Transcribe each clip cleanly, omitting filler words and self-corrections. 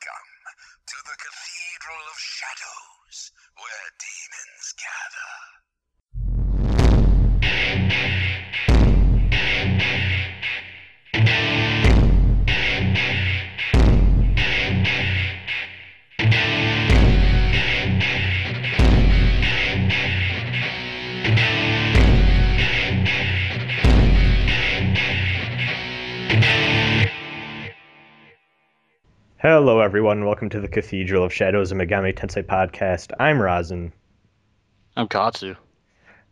Welcome to the Cathedral of Shadows, where demons gather. Hello everyone, welcome to the Cathedral of Shadows, a Megami Tensei podcast. I'm Rasen. I'm Katsu.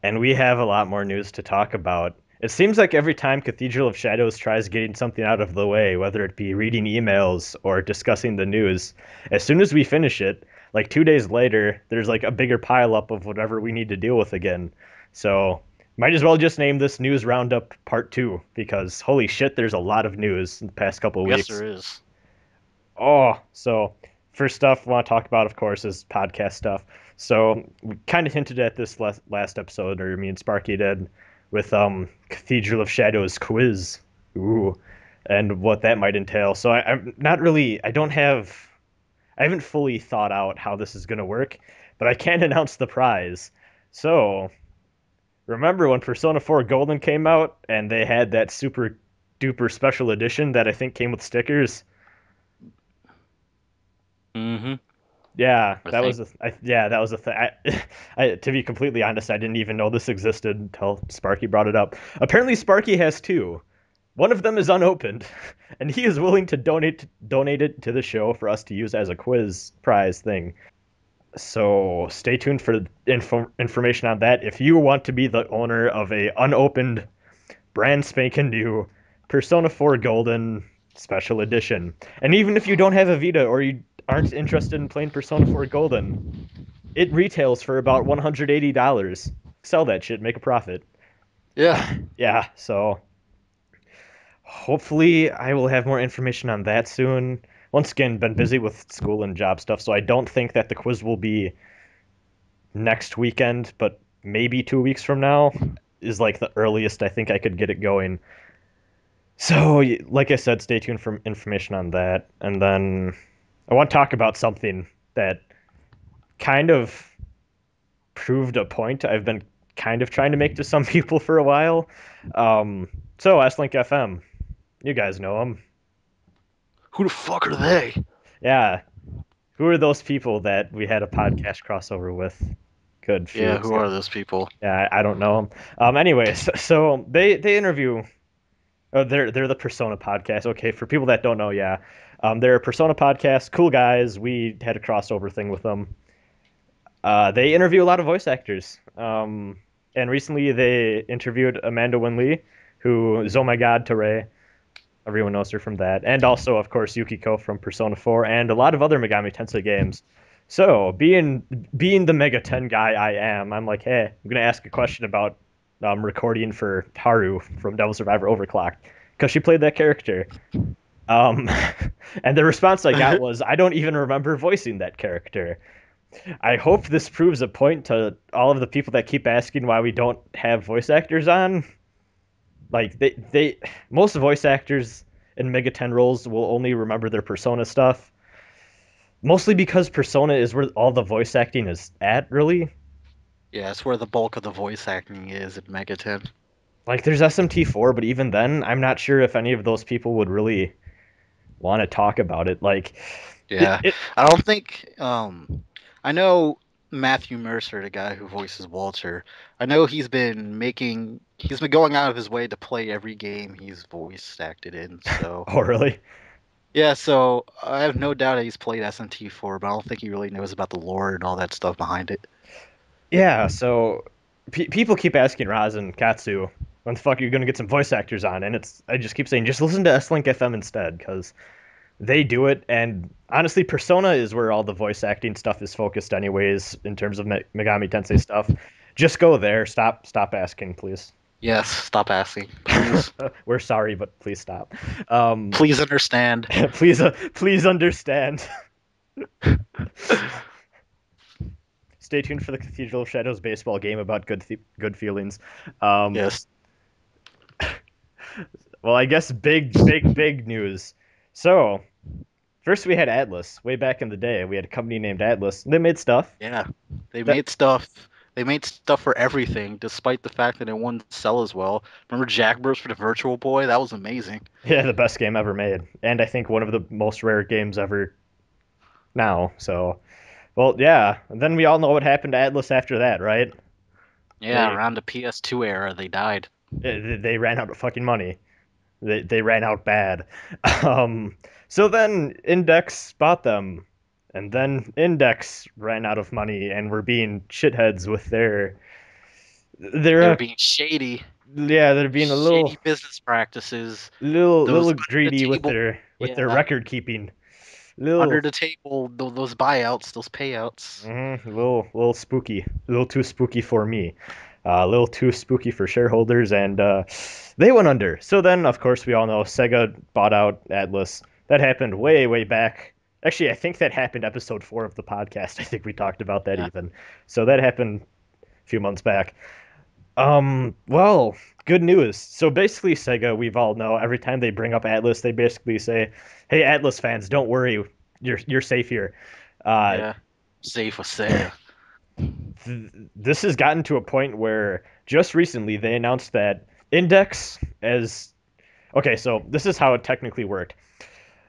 And we have a lot more news to talk about. It seems like every time Cathedral of Shadows tries getting something out of the way, whether it be reading emails or discussing the news, as soon as we finish it, like 2 days later, there's like a bigger pileup of whatever we need to deal with again. So, might as well just name this News Roundup Part 2, because holy shit, there's a lot of news in the past couple of Yes, weeks. there is. So first stuff I want to talk about, of course, is podcast stuff. So we kind of hinted at this last episode, or me and Sparky did, with Cathedral of Shadows quiz. Ooh, and what that might entail. So I'm not really, I haven't fully thought out how this is going to work, but I can announce the prize. So remember when Persona 4 Golden came out and they had that super duper special edition that I think came with stickers? Mm-hmm. Yeah, I that was think. that was a thing. To be completely honest, I didn't even know this existed until Sparky brought it up. Apparently, Sparky has two. One of them is unopened, and he is willing to donate it to the show for us to use as a quiz prize thing. So stay tuned for information on that. If you want to be the owner of a unopened, brand spanking new Persona 4 Golden Special Edition, and even if you don't have a Vita or you aren't interested in playing Persona 4 Golden, it retails for about $180. Sell that shit, make a profit. Yeah. Yeah, so hopefully I will have more information on that soon. Once again, been busy with school and job stuff, so I don't think that the quiz will be next weekend, but maybe 2 weeks from now is like the earliest I think I could get it going. So, like I said, stay tuned for information on that. And then I want to talk about something that kind of proved a point I've been kind of trying to make to some people for a while. So S-Link FM, you guys know them. Who the fuck are they? Yeah, who are those people that we had a podcast crossover with? Good few Yeah, weeks who ago. are those people? Yeah, I don't know them. Anyways, so they interview. Oh, they're the Persona podcast. Okay, for people that don't know, yeah, they're a Persona podcast. Cool guys. We had a crossover thing with them. They interview a lot of voice actors. And recently they interviewed Amanda Winn Lee, who is Oh My God Teray. Everyone knows her from that. And also, of course, Yukiko from Persona 4 and a lot of other Megami Tensei games. So, being the MegaTen guy I am, I'm like, hey, I'm going to ask a question about recording for Haru from Devil Survivor Overclocked, because she played that character. Um, and the response I got was, I don't even remember voicing that character. I hope this proves a point to all of the people that keep asking why we don't have voice actors on. Like they most voice actors in Mega 10 roles will only remember their Persona stuff. Mostly because Persona is where all the voice acting is at, really. Yeah, it's where the bulk of the voice acting is in MegaTen. Like there's SMT4, but even then, I'm not sure if any of those people would really want to talk about it. Like Yeah. it I don't think I know Matthew Mercer, the guy who voices Walter. I know he's been going out of his way to play every game he's voice acted in, so oh really? yeah, so I have no doubt that he's played SMT4, but I don't think he really knows about the lore and all that stuff behind it. Yeah, so people keep asking Raz and Katsu, when the fuck are you gonna get some voice actors on? And I just keep saying, just listen to S-Link FM instead, because they do it. And honestly, Persona is where all the voice acting stuff is focused, anyways, in terms of Megami Tensei stuff. Just go there. Stop asking, please. Yes, stop asking, please. We're sorry, but please stop. Please understand. Please understand. Stay tuned for the Cathedral of Shadows baseball game about good feelings. Um, Yes. well, I guess big news. So First, we had Atlus. Way back in the day, we had a company named Atlus. They made stuff. Yeah, they That made stuff. They made stuff for everything, despite the fact that it wouldn't sell as well. Remember Jackburst for the Virtual Boy? That was amazing. Yeah, the best game ever made, and I think one of the most rare games ever now. So, well, yeah. And then we all know what happened to Atlus after that, right? Yeah, They around the PS2 era, they died. they ran out of fucking money. They ran out bad. Um, so then Index bought them, and then Index ran out of money and were being shitheads with They their were being shady, yeah, they're being a shady business practices. Those little under the greedy table, with their yeah, record keeping. Little under the table, those buyouts, those payouts. little spooky, a little too spooky for me. A little too spooky for shareholders, and they went under. So then, of course, we all know Sega bought out Atlus. That happened way back. Actually, I think that happened episode 4 of the podcast. I think we talked about that Yeah, even. So that happened a few months back. Well, good news. So basically, Sega, we've all know every time they bring up Atlus, they basically say, "Hey, Atlus fans, don't worry, you're safe here." Uh, yeah. Safe with Sega. this has gotten to a point where just recently they announced that Index as okay, so this is how it technically worked.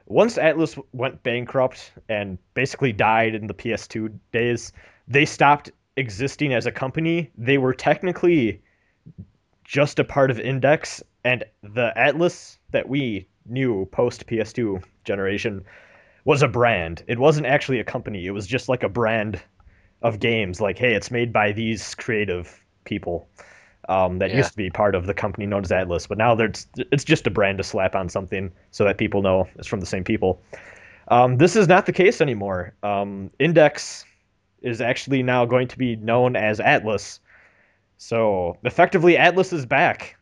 Once Atlus went bankrupt and basically died in the PS2 days, they stopped existing as a company. They were technically just a part of Index, and the Atlus that we knew post PS2 generation was a brand. It wasn't actually a company. It was just like a brand of games. Like, hey, it's made by these creative people that Yeah, used to be part of the company known as Atlus, but now it's just a brand to slap on something so that people know it's from the same people. This is not the case anymore. Index is actually now going to be known as Atlus. So effectively, Atlus is back.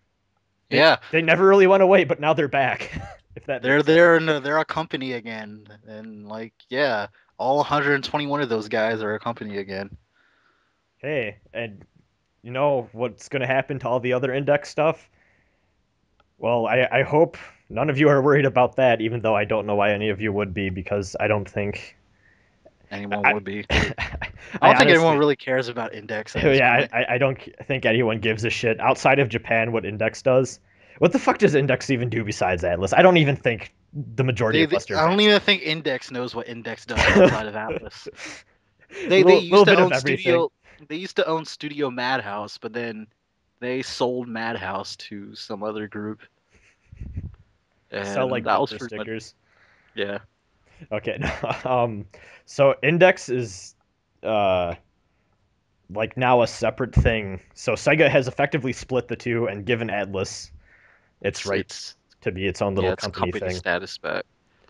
yeah. They never really went away, but now they're back. If that They're makes sense. they're a company again, and like yeah, all 121 of those guys are a company again. Hey, and you know what's going to happen to all the other Index stuff? Well, I hope none of you are worried about that, even though I don't know why any of you would be, because I don't think Anyone I would be. I I don't think anyone honestly really cares about Index at this yeah, point. I don't think anyone gives a shit outside of Japan what Index does. What the fuck does Index even do besides Atlas? I don't even think the majority of Western I don't fans even think Index knows what Index does outside of know. Atlas. They Little used to bit of own everything. Studio. They used to own Studio Madhouse, but then they sold Madhouse to some other group, Sell and like that was bumper pretty much stickers. yeah. Okay. So Index is uh like now a separate thing. So Sega has effectively split the two and given Atlas its It's rights to be its own yeah, little it's company company thing. status back.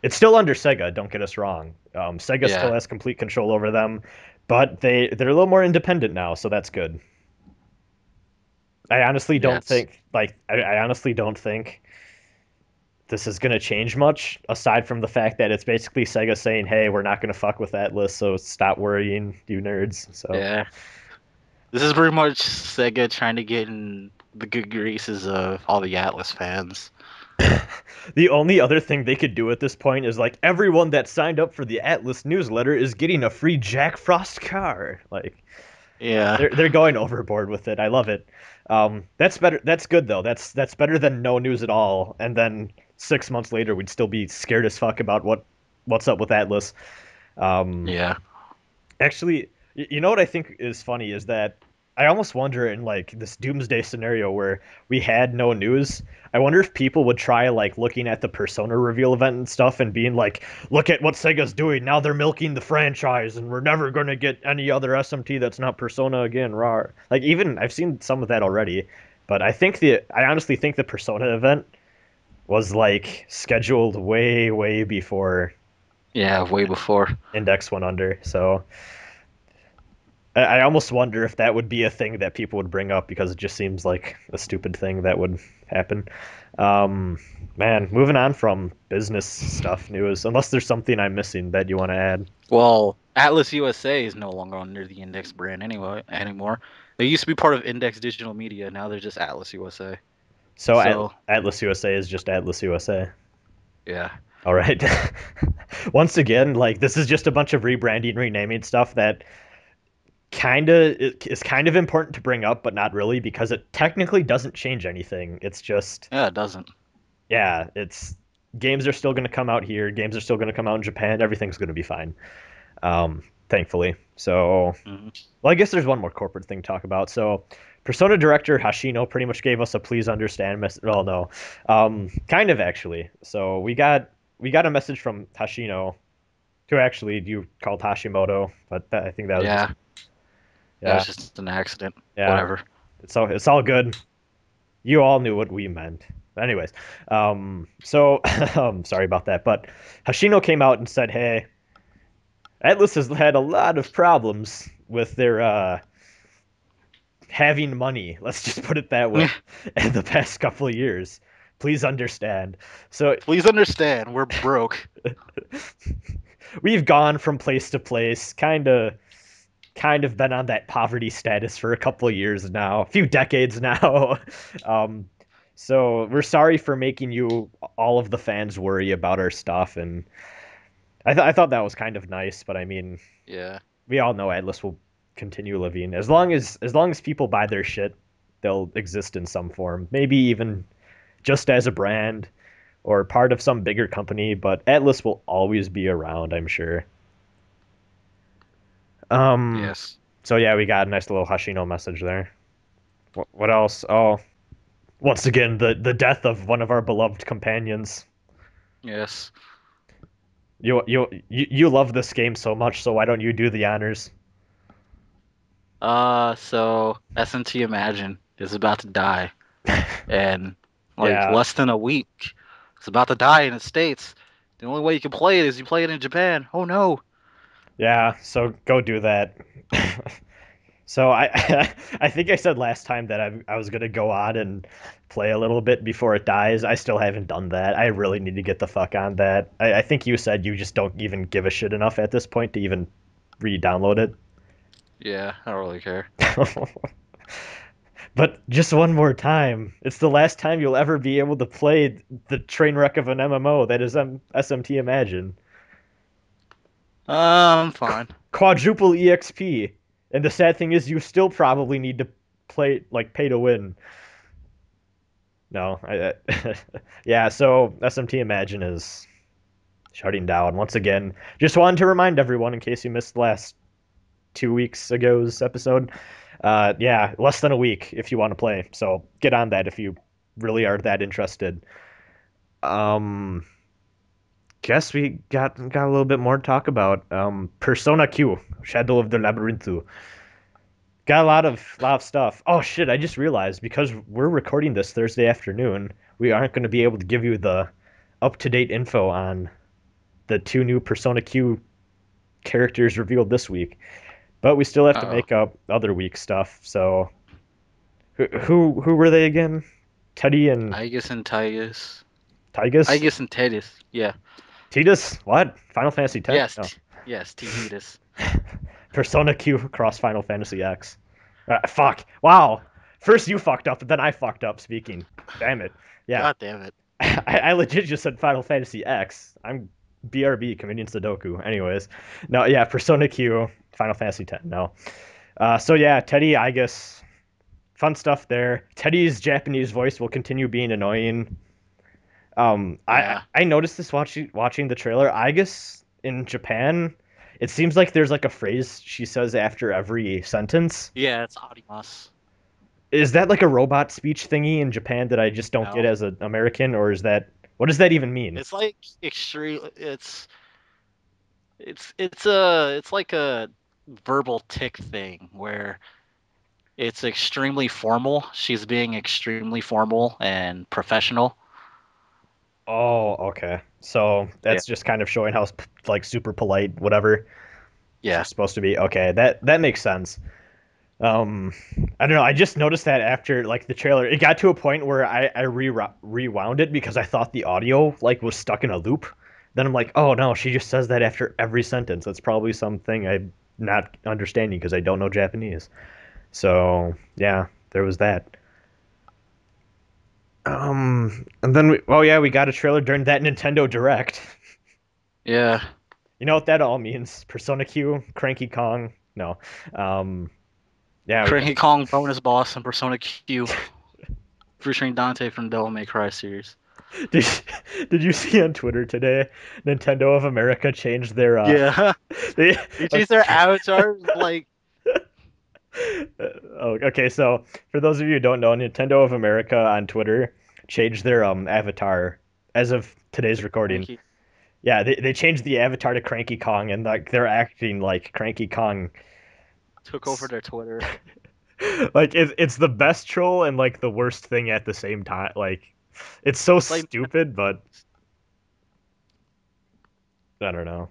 It's still under Sega, don't get us wrong. Sega still Yeah. has complete control over them, but they're a little more independent now, so that's good. I honestly don't Yes. think I honestly don't think this is gonna change much, aside from the fact that it's basically Sega saying, "Hey, we're not gonna fuck with that list, so stop worrying, you nerds." So Yeah. This is pretty much Sega trying to get in the good graces of all the Atlas fans. the only other thing they could do at this point is like everyone that signed up for the Atlas newsletter is getting a free Jack Frost car. Like Yeah. they're going overboard with it. I love it. That's better. That's good though. That's better than no news at all. And then 6 months later, we'd still be scared as fuck about what's up with Atlas. Um, Yeah. Actually, you know what I think is funny is that I almost wonder in like this doomsday scenario where we had no news. I wonder if people would try like looking at the Persona reveal event and stuff and being like, "Look at what Sega's doing. Now they're milking the franchise, and we're never gonna get any other SMT that's not Persona again." Raw. Like even I've seen some of that already, but I honestly think the Persona event was like scheduled way before Yeah, way before. Index went under. So I almost wonder if that would be a thing that people would bring up because it just seems like a stupid thing that would happen. Um, Man, moving on from business stuff news, unless there's something I'm missing that you want to add. Well, Atlas USA is no longer under the Index brand anyway anymore. They used to be part of Index Digital Media. Now they're just Atlas USA. So So Atlas USA is just Atlas USA. yeah, All right. Once again, like this is just a bunch of rebranding, renaming stuff that kind of is kind of important to bring up, but not really because it technically doesn't change anything. It's just, Yeah, it doesn't. yeah, it's games are still going to come out here. Games are still going to come out in Japan. Everything's going to be fine. Thankfully. So, Hmm. well, I guess there's one more corporate thing to talk about. So, Persona director Hashino pretty much gave us a please understand message. Well, no, kind of actually. So we got a message from Hashino, who actually you called Hashimoto, but I think that was just Yeah, that yeah, was just an accident. yeah. Whatever. It's all good. You all knew what we meant. Anyways, so sorry about that, but Hashino came out and said, "Hey, Atlus has had a lot of problems with their having money. Let's just put it that way. In the past couple of years, please understand." So Please understand, we're broke. we've gone from place to place, kind of been on that poverty status for a couple of years now, a few decades now. um, so we're sorry for making you all of the fans worry about our stuff, and I thought that was kind of nice. But I mean, Yeah. we all know Atlas will continue living as long as people buy their shit. They'll exist in some form, maybe even just as a brand or part of some bigger company. But Atlas will always be around, I'm sure. Um. Yes. So yeah, we got a nice little Hashino message there. What else? Oh, once again, the death of one of our beloved companions. Yes. You love this game so much, so why don't you do the honors? So SMT Imagine is about to die, and like Yeah, less than a week, it's about to die in the States. The only way you can play it is you play it in Japan. Oh no. yeah. So go do that. So I think I said last time that I was gonna go on and play a little bit before it dies. I still haven't done that. I really need to get the fuck on that. I think you said you just don't even give a shit enough at this point to even re-download it. Yeah, I don't really care. But just one more time. It's the last time you'll ever be able to play the train wreck of an MMO that is SMT Imagine. I'm fine. Quadruple EXP. And the sad thing is you still probably need to play like pay to win. No, yeah, so SMT Imagine is shutting down once again. Just wanted to remind everyone in case you missed last 2 weeks ago's episode. Yeah, less than a week if you want to play. So get on that if you really are that interested. Um, guess we got a little bit more to talk about. Persona Q, Shadow of the Labyrinthu. Got a lot of stuff. Oh shit! I just realized because we're recording this Thursday afternoon, we aren't going to be able to give you the up to date info on the two new Persona Q characters revealed this week. But we still have to Uh-oh. make up other week stuff. So who were they again? Teddie and Aigis and Titus. Tygus? Aigis and Titus. Yeah. Tidus? What? Final Fantasy X? Yes. No. Yes, Titus. Persona Q cross Final Fantasy X. Fuck. Wow. First you fucked up, and then I fucked up speaking. Damn it. Yeah. God damn it. I legit just said Final Fantasy X. I'm BRB, Convenience Sudoku. Anyways. No, yeah, Persona Q, Final Fantasy X. No. So yeah, Teddie, I guess fun stuff there. Teddie's Japanese voice will continue being annoying. I Yeah. I noticed this watching the trailer. I guess in Japan, it seems like there's like a phrase she says after every sentence. Yeah, it's Audimas. Is that like a robot speech thingy in Japan that I just don't get No. as an American, or is that what does that even mean? It's like extreme it's like a verbal tick thing where it's extremely formal. She's being extremely formal and professional. Oh, okay. So Yeah. that's just kind of showing how like super polite, whatever Yeah. she's supposed to be. Okay, that makes sense. Um, I don't know. I just noticed that after like the trailer, it got to a point where I rewound it because I thought the audio like was stuck in a loop. Then I'm like, oh no, she just says that after every sentence. That's probably something I'm not understanding because I don't know Japanese. So yeah, there was that. And then we got a trailer during that Nintendo Direct. Yeah. You know what that all means? Persona Q, Cranky Kong. No. Um, yeah, we got, Cranky Kong bonus boss and Persona Q featuring Dante from Devil May Cry series. did, did you see on Twitter today? Nintendo of America changed their Yeah. they They changed their avatars like oh, okay, so for those of you who don't know, Nintendo of America on Twitter changed their avatar as of today's recording. Cranky. Yeah, they changed the avatar to Cranky Kong and like they're acting like Cranky Kong. Took over their Twitter. Like it's the best troll and like the worst thing at the same time. Like it's so It's like stupid, but I don't know.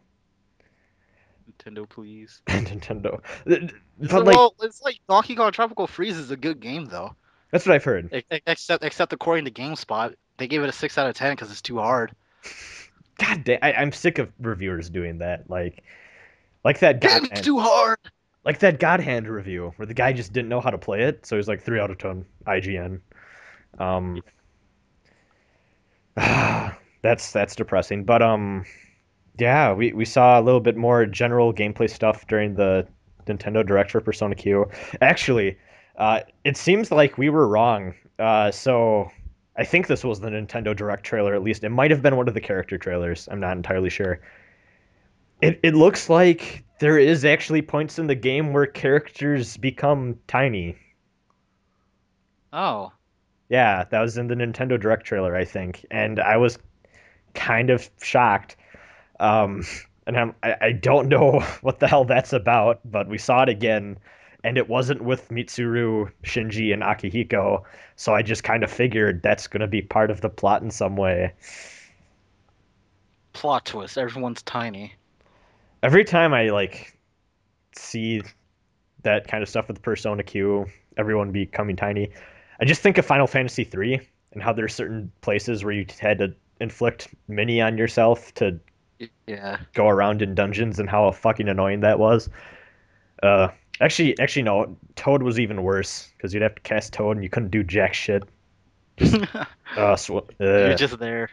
Nintendo, please. Nintendo. It's, But like well, it's like Donkey Kong Tropical Freeze is a good game though. that's what I've heard. Except according to GameSpot, they gave it a 6 out of 10 because it's too hard. God damn, I'm sick of reviewers doing that. Like that God Game's Hand, too hard. like that God Hand review where the guy just didn't know how to play it, so he's like 3 out of 10 IGN. Um, that's depressing. But yeah, we saw a little bit more general gameplay stuff during the Nintendo Direct for Persona Q. Actually, it seems like we were wrong. So I think this was the Nintendo Direct trailer, at least. It might have been one of the character trailers. I'm not entirely sure. It looks like there is actually points in the game where characters become tiny. Oh, Yeah, that was in the Nintendo Direct trailer, I think, and I was kind of shocked. Um, and I don't know what the hell that's about, but we saw it again, and it wasn't with Mitsuru, Shinji, and Akihiko, so I just kind of figured that's gonna be part of the plot in some way. plot twist. Everyone's tiny. Every time I like see that kind of stuff with Persona Q, everyone becoming tiny, I just think of Final Fantasy 3 and how there's certain places where you had to inflict mini on yourself to Yeah. go around in dungeons and how fucking annoying that was. Uh, actually, no. Toad was even worse because you'd have to cast Toad and you couldn't do jack shit. Just You're just there.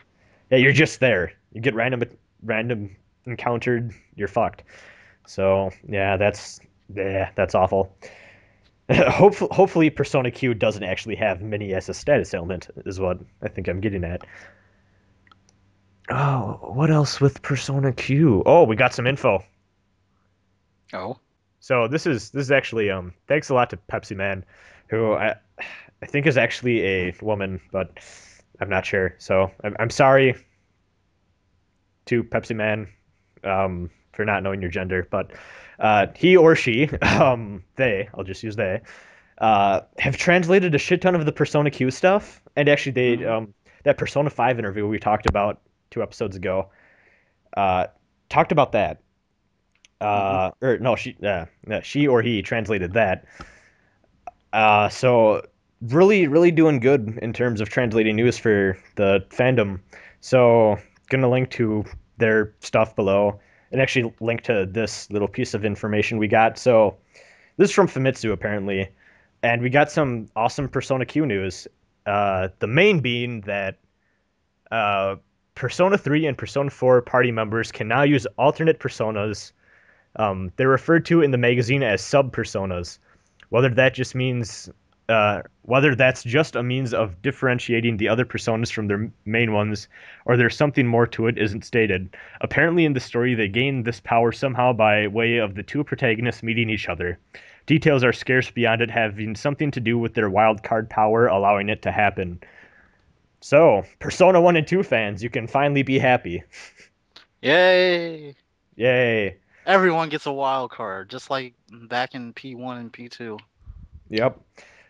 yeah, you're just there. You get random encountered, you're fucked. So that's awful. Hopefully, Persona Q doesn't actually have mini as a status element, is what I think I'm getting at. Oh, what else with Persona Q? Oh, we got some info. Oh. So this is actually thanks a lot to Pepsi Man, who I think is actually a woman, but I'm not sure. So I'm sorry to Pepsi Man for not knowing your gender, but he or she they I'll just use they have translated a shit ton of the Persona Q stuff, and actually they that Persona 5 interview we talked about 2 episodes ago uh, talked about that. Or no, she or he translated that. So really doing good in terms of translating news for the fandom. So gonna link to their stuff below and actually link to this little piece of information we got. So this is from Famitsu apparently, and we got some awesome Persona Q news. The main being that uh, Persona 3 and Persona 4 party members can now use alternate personas. They're referred to in the magazine as sub-personas. Whether that just means, whether that's just a means of differentiating the other personas from their main ones, or there's something more to it, isn't stated. Apparently, in the story, they gain this power somehow by way of the two protagonists meeting each other. Details are scarce beyond it having something to do with their wild card power, allowing it to happen. So, Persona 1 and 2 fans, you can finally be happy. Yay! Yay. Everyone gets a wild card, just like back in P1 and P2. Yep.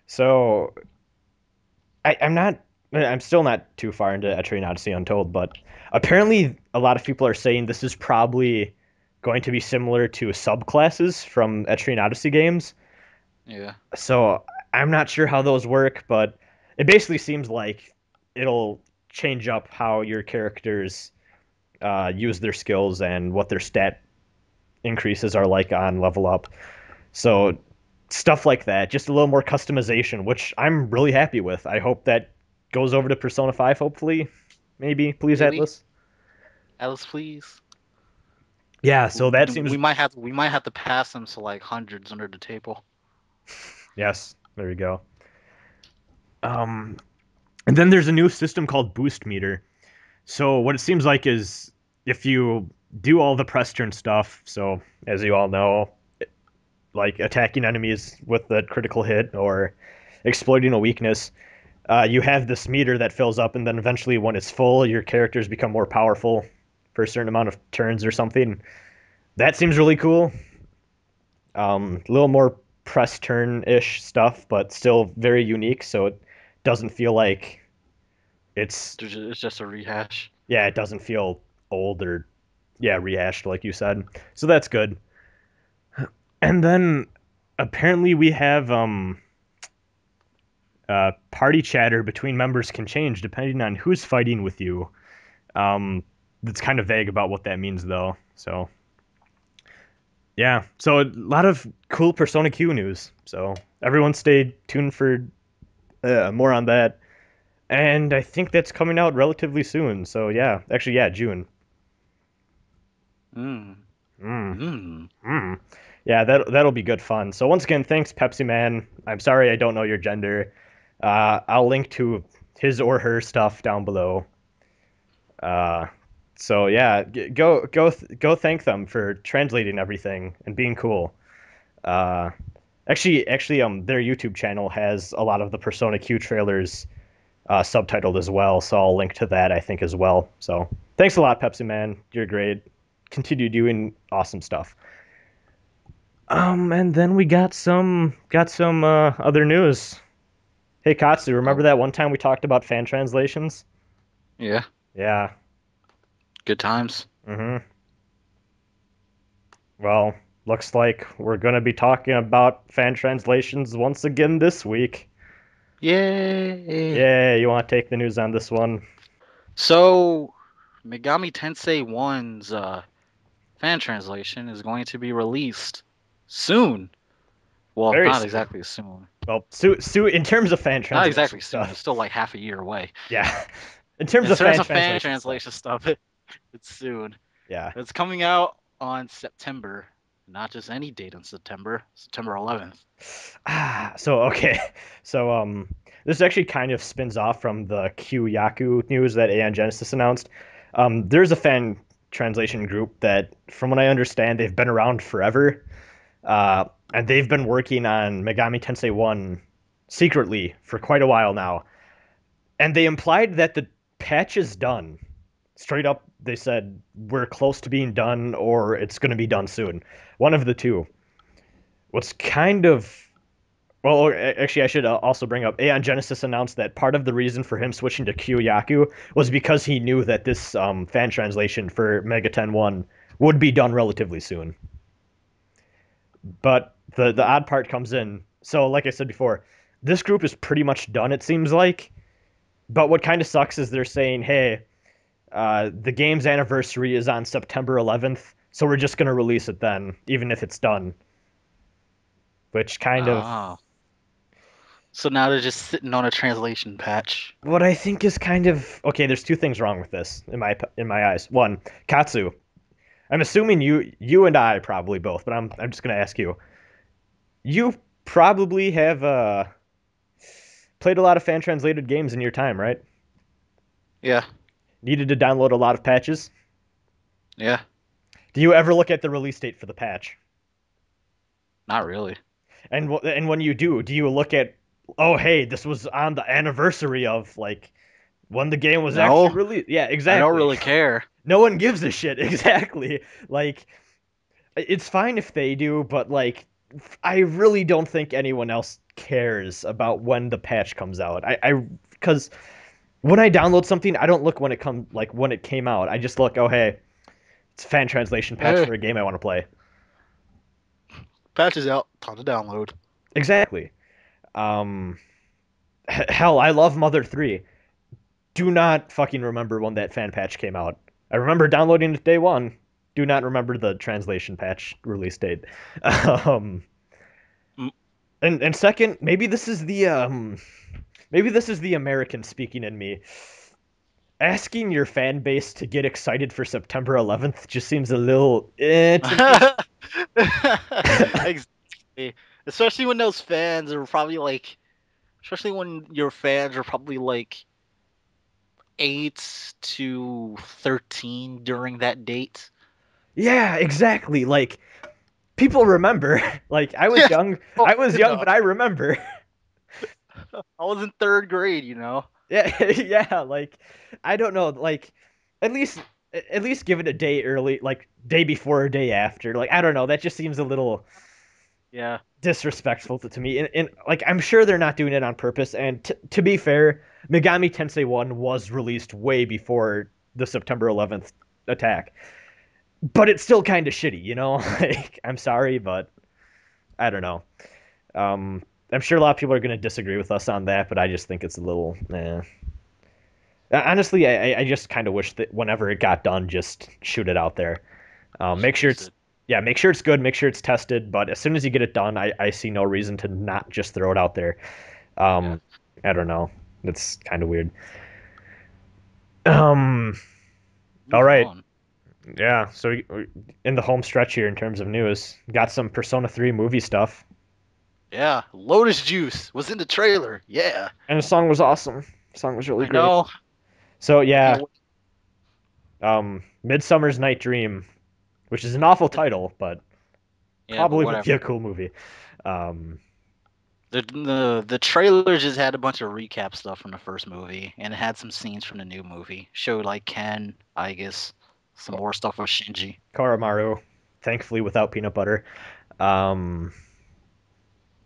So I'm still not too far into Etrian Odyssey Untold, but apparently a lot of people are saying this is probably going to be similar to subclasses from Etrian Odyssey games. Yeah. So I'm not sure how those work, but it basically seems like it'll change up how your characters use their skills and what their stat increases are like on level up. So stuff like that, just a little more customization, which I'm really happy with. I hope that goes over to Persona 5, hopefully. Maybe. Please, Maybe. Atlus. Alice, please. Yeah, so that seems... We might have to pass them to like hundreds under the table. Yes, there you go. And then there's a new system called Boost Meter. So what it seems like is if you do all the press turn stuff, so as you all know, like attacking enemies with the critical hit or exploiting a weakness, you have this meter that fills up, and then eventually when it's full, your characters become more powerful for a certain amount of turns or something. That seems really cool. A little more press turn-ish stuff, but still very unique, so it doesn't feel like it's just a rehash. yeah, it doesn't feel old or rehashed like you said. So that's good. And then apparently we have party chatter between members can change depending on who's fighting with you. That's kind of vague about what that means though. So yeah, so a lot of cool Persona Q news. So everyone stay tuned for more on that. And I think that's coming out relatively soon. So yeah, actually yeah, June. Mm. Mm. Mm. Mm. Yeah, that'll be good fun. So once again, thanks Pepsi Man. I'm sorry I don't know your gender. I'll link to his or her stuff down below. So yeah, go thank them for translating everything and being cool. Uh, actually, their YouTube channel has a lot of the Persona Q trailers subtitled as well, so I'll link to that I think as well. So thanks a lot, Pepsi Man. You're great. Continue doing awesome stuff. And then we got some other news. Hey Katsu, remember Oh, that one time we talked about fan translations? yeah. Yeah. Good times. Mm-hmm. Well, looks like we're gonna be talking about fan translations once again this week. Yay! Yeah, you want to take the news on this one? So, Megami Tensei 1's fan translation is going to be released soon. Well, Very not soon. exactly soon. Well, in terms of fan Not translation exactly soon. It's stuff, still like half a year away. yeah. In terms In of terms fan of fan translation stuff, translation stuff, it's soon. yeah. It's coming out on September. Not just any date in September. September 11th. So okay, so this actually kind of spins off from the Q Yaku news that Aeon Genesis announced. There's a fan translation group that, from what I understand, they've been around forever, and they've been working on Megami Tensei 1 secretly for quite a while now. And they implied that the patch is done. Straight up, they said we're close to being done, or it's going to be done soon. One of the two. What's kind of well, actually, I should also bring up Aeon Genesis announced that part of the reason for him switching to Kyoyaku was because he knew that this fan translation for MegaTen 1 would be done relatively soon. But the odd part comes in. So, like I said before, this group is pretty much done, it seems like. But what kind of sucks is they're saying, hey, the game's anniversary is on September 11th, so we're just going to release it then, even if it's done. Which kind of Oh. So now they're just sitting on a translation patch. what I think is kind of okay. There's two things wrong with this in my eyes. One, Katsu. I'm assuming you and I probably both, but I'm just gonna ask you. You probably have played a lot of fan translated games in your time, right? Yeah. Needed to download a lot of patches. Yeah. Do you ever look at the release date for the patch? Not really. And when you do you look at, oh hey, this was on the anniversary of like when the game was actually No. released? Yeah, I don't exactly. really care. No one gives a shit. Exactly. Like, it's fine if they do, but like, I really don't think anyone else cares about when the patch comes out. Because when I download something, I don't look when it come like when it came out. I just look, oh hey, it's a fan translation patch Hey, for a game I want to play. patch is out. Time to download. Exactly. Hell, I love Mother 3. Do not fucking remember when that fan patch came out. I remember downloading it day one. Do not remember the translation patch release date. Um, Mm. and second, maybe this is the maybe this is the American speaking in me. Asking your fan base to get excited for September 11th just seems a little to me. Exactly. Especially when those fans are probably like, especially when your fans are probably like 8 to 13 during that date. Yeah, exactly. Like people remember. Like I was Yeah. young. Oh, I was you young, know, but I remember. I was in third grade, you know. Yeah, yeah, like I don't know, like at least at least give it a day early, like day before or day after. Like I don't know, that just seems a little Yeah. disrespectful to me. And like I'm sure they're not doing it on purpose. And to be fair, Megami Tensei 1 was released way before the September 11th attack. But it's still kind of shitty, you know? Like I'm sorry, but I don't know. Um I'm sure a lot of people are going to disagree with us on that, but I just think it's a little honestly, I just kind of wish that whenever it got done, just shoot it out there. Just Make sure release it's it. yeah, make sure it's good, make sure it's tested. But as soon as you get it done, I see no reason to not just throw it out there. Yeah. Um, I don't know. It's kind of weird. Um, all Moving right, on. yeah. So in the home stretch here in terms of news, got some Persona 3 movie stuff, Yeah. Lotus Juice was in the trailer. Yeah. and the song was awesome. The song was really I great. know. So I yeah, can't wait. Midsummer's Night Dream, which is an awful title, but Yeah, but probably would be whatever. a cool movie. Um, The trailer just had a bunch of recap stuff from the first movie, and it had some scenes from the new movie. Showed like Ken, Aigis, some more stuff with Shinji. Koromaru, thankfully without peanut butter. Um,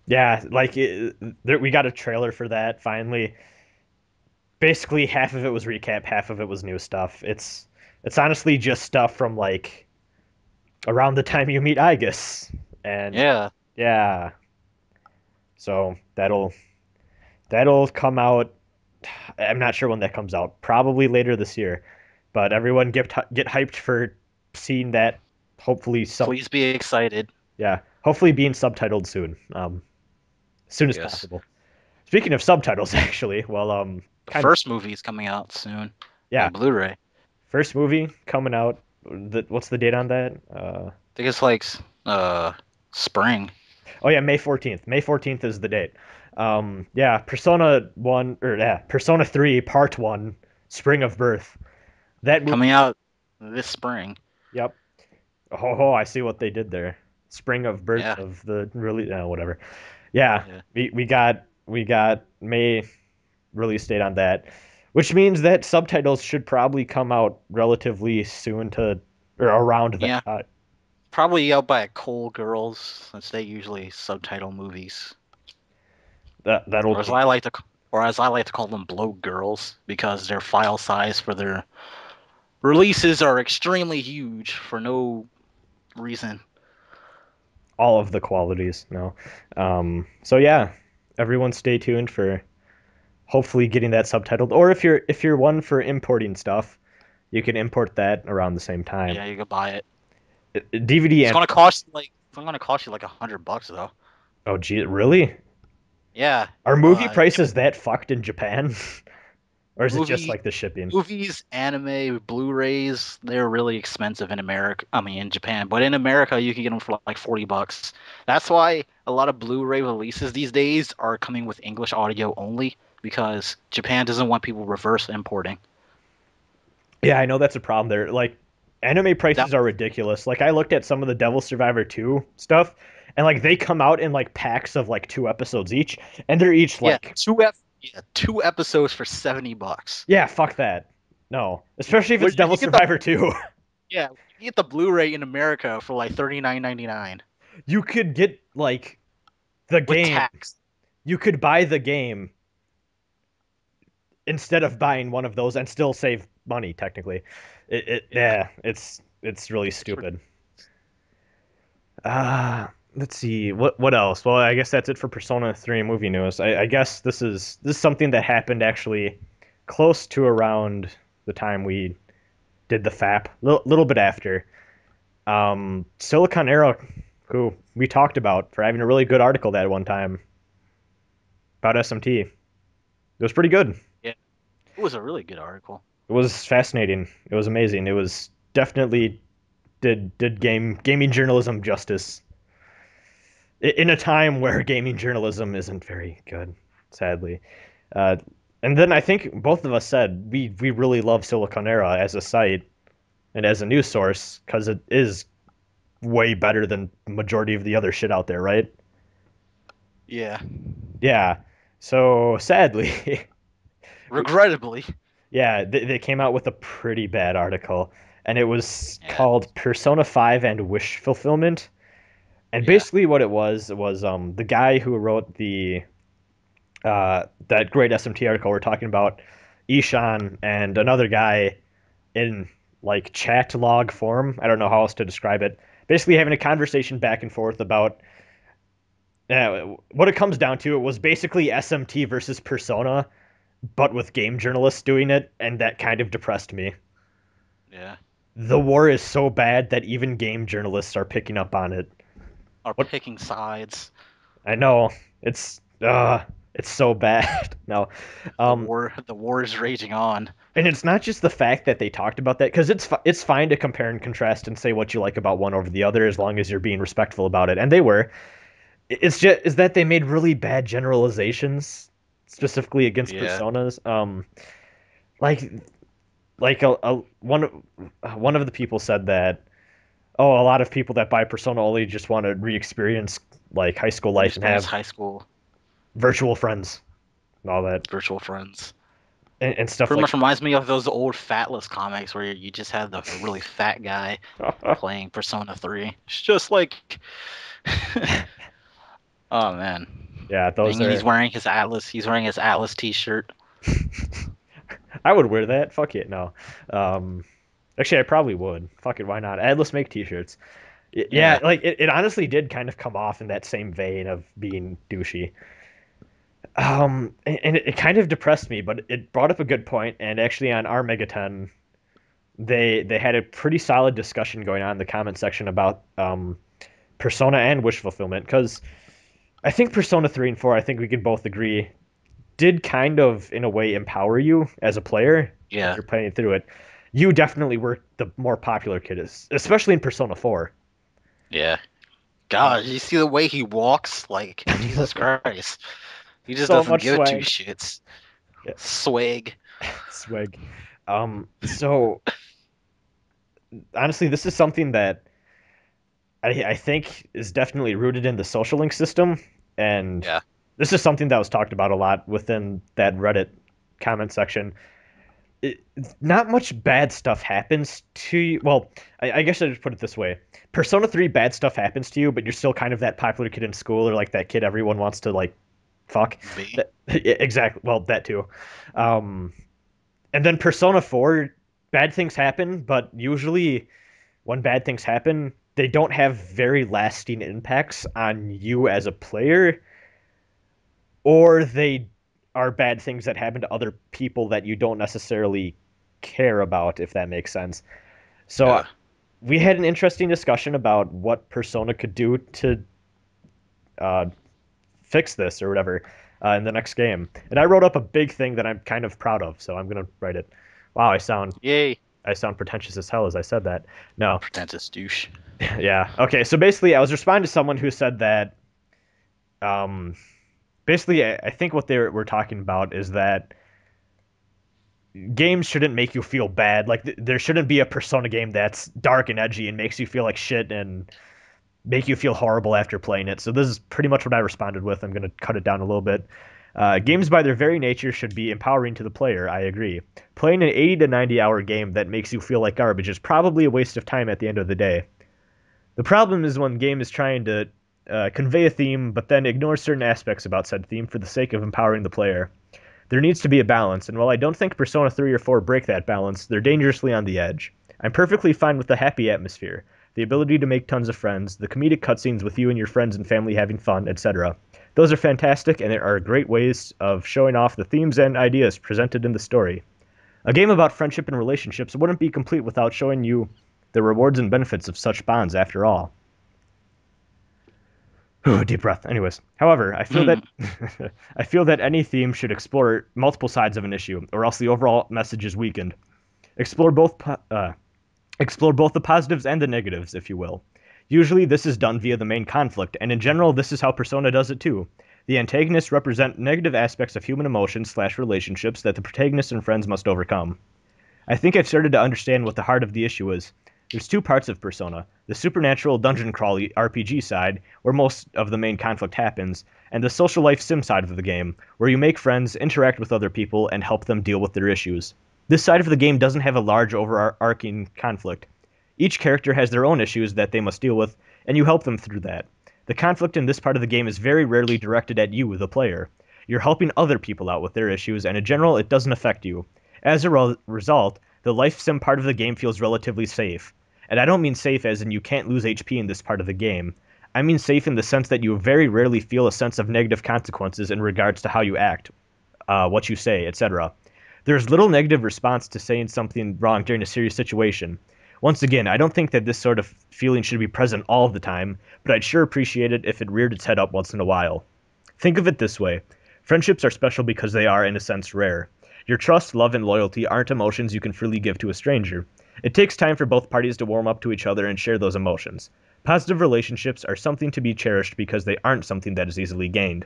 yeah, like we got a trailer for that finally. Basically, half of it was recap, half of it was new stuff. It's honestly just stuff from like around the time you meet Aigis, and Yeah, yeah, so that'll come out. I'm not sure when that comes out. Probably later this year, but everyone get hyped for seeing that. Hopefully, please be excited. hopefully being subtitled soon. As soon as Yes, possible. Speaking of subtitles, actually, well, the kind of, first movie is coming out soon yeah, on Blu-ray. I first movie coming out. What's the date on that? think it's like spring. Oh yeah, May 14th. May 14th is the date. Yeah, Persona 1 or yeah, Persona 3 Part 1, Spring of Birth. That Coming movie. out this spring. Yep. Oh, I see what they did there. Spring of Birth Yeah, of the really whatever. Yeah, yeah, we got May release date on that, which means that subtitles should probably come out relatively soon to or around that yeah. time. Probably out by Cole Girls, since they usually subtitle movies. That'll Or as be I like to, or as I like to call them, blow girls, because their file size for their releases are extremely huge for no reason. all of the qualities. No, so yeah, everyone stay tuned for hopefully getting that subtitled. Or if you're one for importing stuff, you can import that around the same time. Yeah, you could buy it. DVD It's and gonna cost like like $100 though. oh gee, really? Yeah, Are movie uh, prices that fucked in Japan, or is it just movie like the shipping? movies, anime, Blu-rays, they're really expensive in America. I mean, in Japan, but in America, you can get them for like $40. That's why a lot of Blu-ray releases these days are coming with English audio only because Japan doesn't want people reverse importing. Yeah, I know that's a problem there. Like anime That prices are ridiculous. Like I looked at some of the Devil Survivor 2 stuff and like they come out in like packs of like 2 episodes each and they're each yeah, like two episodes for $70. yeah, fuck that. No, especially if it's When Devil you get the Survivor 2. Yeah, you get the Blu-ray in America for like $39.99 You could get like the with game. tax. You could buy the game instead of buying one of those and still save money technically. Yeah, It's really stupid. Let's see what else. Well, I guess that's it for Persona 3 movie news. I guess this is something that happened actually close to around the time we did the FAP, little bit after. SILICONERA, who we talked about for having a really good article that one time about SMT. It was pretty good. Yeah, it was a really good article. It was fascinating. It was amazing. It was definitely did gaming journalism justice in a time where gaming journalism isn't very good, sadly. Uh, and then I think both of us said we really love Siliconera as a site and as a news source because it is way better than the majority of the other shit out there, right? Yeah, Yeah. So sadly, regrettably. yeah, they came out with a pretty bad article, and it was Yeah, called Persona 5 and Wish Fulfillment. And yeah, basically, what it was the guy who wrote the that great SMT article we're talking about, Ishan, and another guy in like chat log form. I don't know how else to describe it. Basically, having a conversation back and forth about what it comes down to. It was basically SMT versus Persona, but with game journalists doing it, and that kind of depressed me. yeah. The war is so bad that even game journalists are picking up on it. Are What picking sides. I know it's so bad. No, um, The war is raging on. and it's not just the fact that they talked about that because it's fine to compare and contrast and say what you like about one over the other as long as you're being respectful about it, and they were. It's just is that they made really bad generalizations specifically against Yeah. personas. Like one of the people said that a lot of people that buy Persona only just want to re-experience like high school life and Experience have high school virtual friends and all that virtual friends. and stuff Pretty like much reminds me of those old Fatless comics where you just had the really fat guy playing Persona 3. It's just like, oh man. yeah, those And are. He's wearing his Atlas t-shirt. I would wear that. Fuck it, no. Um, actually, I probably would. Fuck it, why not? Let's make t-shirts. Yeah, Yeah. like it honestly did kind of come off in that same vein of being douchey. And it kind of depressed me, but it brought up a good point. And actually, on our MegaTen, they had a pretty solid discussion going on in the comment section about Persona and wish fulfillment. Because I think Persona 3 and 4, I think we can both agree, did kind of in a way empower you as a player as Yeah. you're playing through it. You definitely were the more popular kid, especially in Persona 4. Yeah. Uh, God, you see the way he walks? Like, Jesus Christ. He just so doesn't much give two swag. shits. Yeah, Swag. swag. So honestly, this is something that I think is definitely rooted in the social link system, and Yeah. this is something that was talked about a lot within that Reddit comment section. It, not much bad stuff happens to you. Well, I guess I just put it this way: Persona 3 bad stuff happens to you, but you're still kind of that popular kid in school, or like that kid everyone wants to like fuck. B. That, exactly. Well, that too. Um, and then Persona 4, bad things happen, but usually when bad things happen, they don't have very lasting impacts on you as a player, or they are bad things that happen to other people that you don't necessarily care about, if that makes sense. So Yeah. we had an interesting discussion about what Persona could do to uh, fix this or whatever in the next game. And I wrote up a big thing that I'm kind of proud of, so I'm gonna write it. Wow, Yay. I sound pretentious as hell as I said that. No, Pretentious douche. yeah. Okay, so basically, I was responding to someone who said that. Um, basically, I think what they were talking about is that games shouldn't make you feel bad. Like there shouldn't be a Persona game that's dark and edgy and makes you feel like shit and make you feel horrible after playing it. So this is pretty much what I responded with. I'm gonna cut it down a little bit. Games by their very nature should be empowering to the player. I agree. Playing an 80 to 90 hour game that makes you feel like garbage is probably a waste of time at the end of the day. The problem is when the game is trying to convey a theme, but then ignore certain aspects about said theme for the sake of empowering the player. There needs to be a balance, and while I don't think Persona 3 or 4 break that balance, they're dangerously on the edge. I'm perfectly fine with the happy atmosphere, the ability to make tons of friends, the comedic cutscenes with you and your friends and family having fun, etc. Those are fantastic, and there are great ways of showing off the themes and ideas presented in the story. A game about friendship and relationships wouldn't be complete without showing you the rewards and benefits of such bonds, after all. Deep breath. Anyways, however, I feel that I feel that any theme should explore multiple sides of an issue, or else the overall message is weakened. Explore both explore both the positives and the negatives, if you will. Usually, this is done via the main conflict, and in general, this is how Persona does it too. The antagonists represent negative aspects of human emotions/relationships that the protagonist and friends must overcome. I think I've started to understand what the heart of the issue is. There's two parts of Persona: the supernatural dungeon crawly RPG side, where most of the main conflict happens, and the social life sim side of the game, where you make friends, interact with other people, and help them deal with their issues. This side of the game doesn't have a large overarching conflict. Each character has their own issues that they must deal with, and you help them through that. The conflict in this part of the game is very rarely directed at you, the player. You're helping other people out with their issues, and in general, it doesn't affect you. As a result, the life sim part of the game feels relatively safe. And I don't mean safe as in you can't lose HP in this part of the game. I mean safe in the sense that you very rarely feel a sense of negative consequences in regards to how you act, what you say, etc. There's little negative response to saying something wrong during a serious situation. Once again, I don't think that this sort of feeling should be present all of the time, but I'd sure appreciate it if it reared its head up once in a while. Think of it this way. Friendships are special because they are, in a sense, rare. Your trust, love, and loyalty aren't emotions you can freely give to a stranger. It takes time for both parties to warm up to each other and share those emotions. Positive relationships are something to be cherished because they aren't something that is easily gained.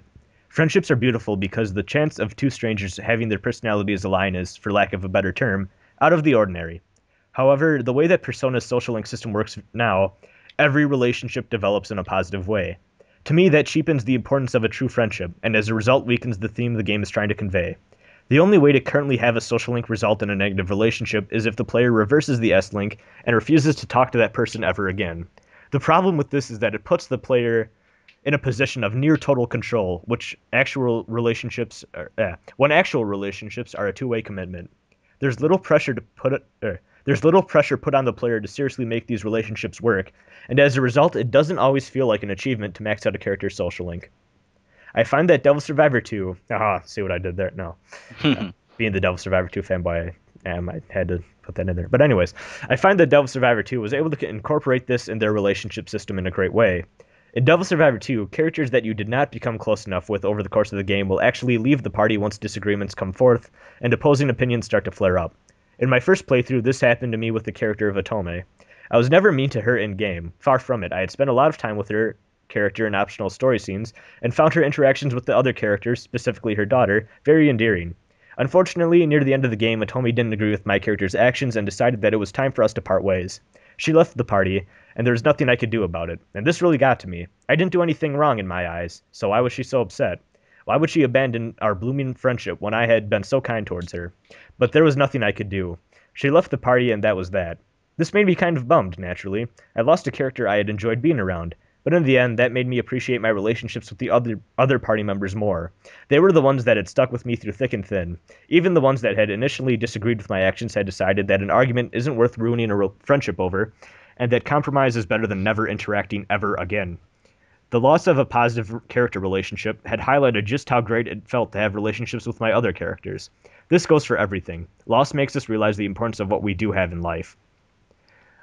Friendships are beautiful because the chance of two strangers having their personalities align is, for lack of a better term, out of the ordinary. However, the way that Persona's social link system works now, every relationship develops in a positive way. To me, that cheapens the importance of a true friendship, and as a result weakens the theme the game is trying to convey. The only way to currently have a social link result in a negative relationship is if the player reverses the S-link and refuses to talk to that person ever again. The problem with this is that it puts the player in a position of near total control, when actual relationships are a two-way commitment. There's little pressure put on the player to seriously make these relationships work, and as a result, it doesn't always feel like an achievement to max out a character's social link. I find that Devil Survivor 2... see what I did there? No. Being the Devil Survivor 2 fanboy I am, I had to put that in there. But anyways, I find that Devil Survivor 2 was able to incorporate this in their relationship system in a great way. In Devil Survivor 2, characters that you did not become close enough with over the course of the game will actually leave the party once disagreements come forth and opposing opinions start to flare up. In my first playthrough, this happened to me with the character of Otome. I was never mean to her in-game. Far from it. I had spent a lot of time with her character in optional story scenes, and found her interactions with the other characters, specifically her daughter, very endearing. Unfortunately, near the end of the game, Otome didn't agree with my character's actions and decided that it was time for us to part ways. She left the party, and there was nothing I could do about it, and this really got to me. I didn't do anything wrong in my eyes, so why was she so upset? Why would she abandon our blooming friendship when I had been so kind towards her? But there was nothing I could do. She left the party, and that was that. This made me kind of bummed, naturally. I lost a character I had enjoyed being around. But in the end, that made me appreciate my relationships with the other party members more. They were the ones that had stuck with me through thick and thin. Even the ones that had initially disagreed with my actions had decided that an argument isn't worth ruining a friendship over, and that compromise is better than never interacting ever again. The loss of a positive character relationship had highlighted just how great it felt to have relationships with my other characters. This goes for everything. Loss makes us realize the importance of what we do have in life.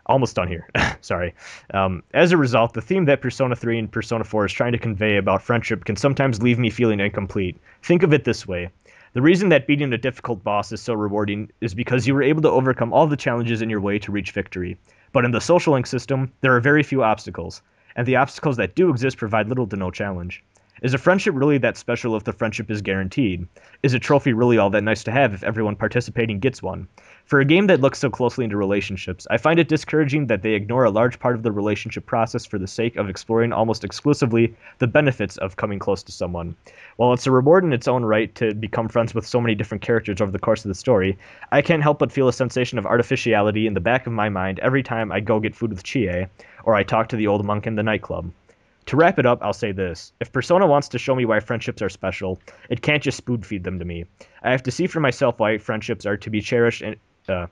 Almost done here. Sorry. As a result, the theme that Persona 3 and Persona 4 is trying to convey about friendship can sometimes leave me feeling incomplete. Think of it this way. The reason that beating a difficult boss is so rewarding is because you were able to overcome all the challenges in your way to reach victory. But in the social link system, there are very few obstacles, and the obstacles that do exist provide little to no challenge. Is a friendship really that special if the friendship is guaranteed? Is a trophy really all that nice to have if everyone participating gets one? For a game that looks so closely into relationships, I find it discouraging that they ignore a large part of the relationship process for the sake of exploring almost exclusively the benefits of coming close to someone. While it's a reward in its own right to become friends with so many different characters over the course of the story, I can't help but feel a sensation of artificiality in the back of my mind every time I go get food with Chie, or I talk to the old monk in the nightclub. To wrap it up, I'll say this. If Persona wants to show me why friendships are special, it can't just spoon-feed them to me. I have to see for myself why friendships are to be cherished and I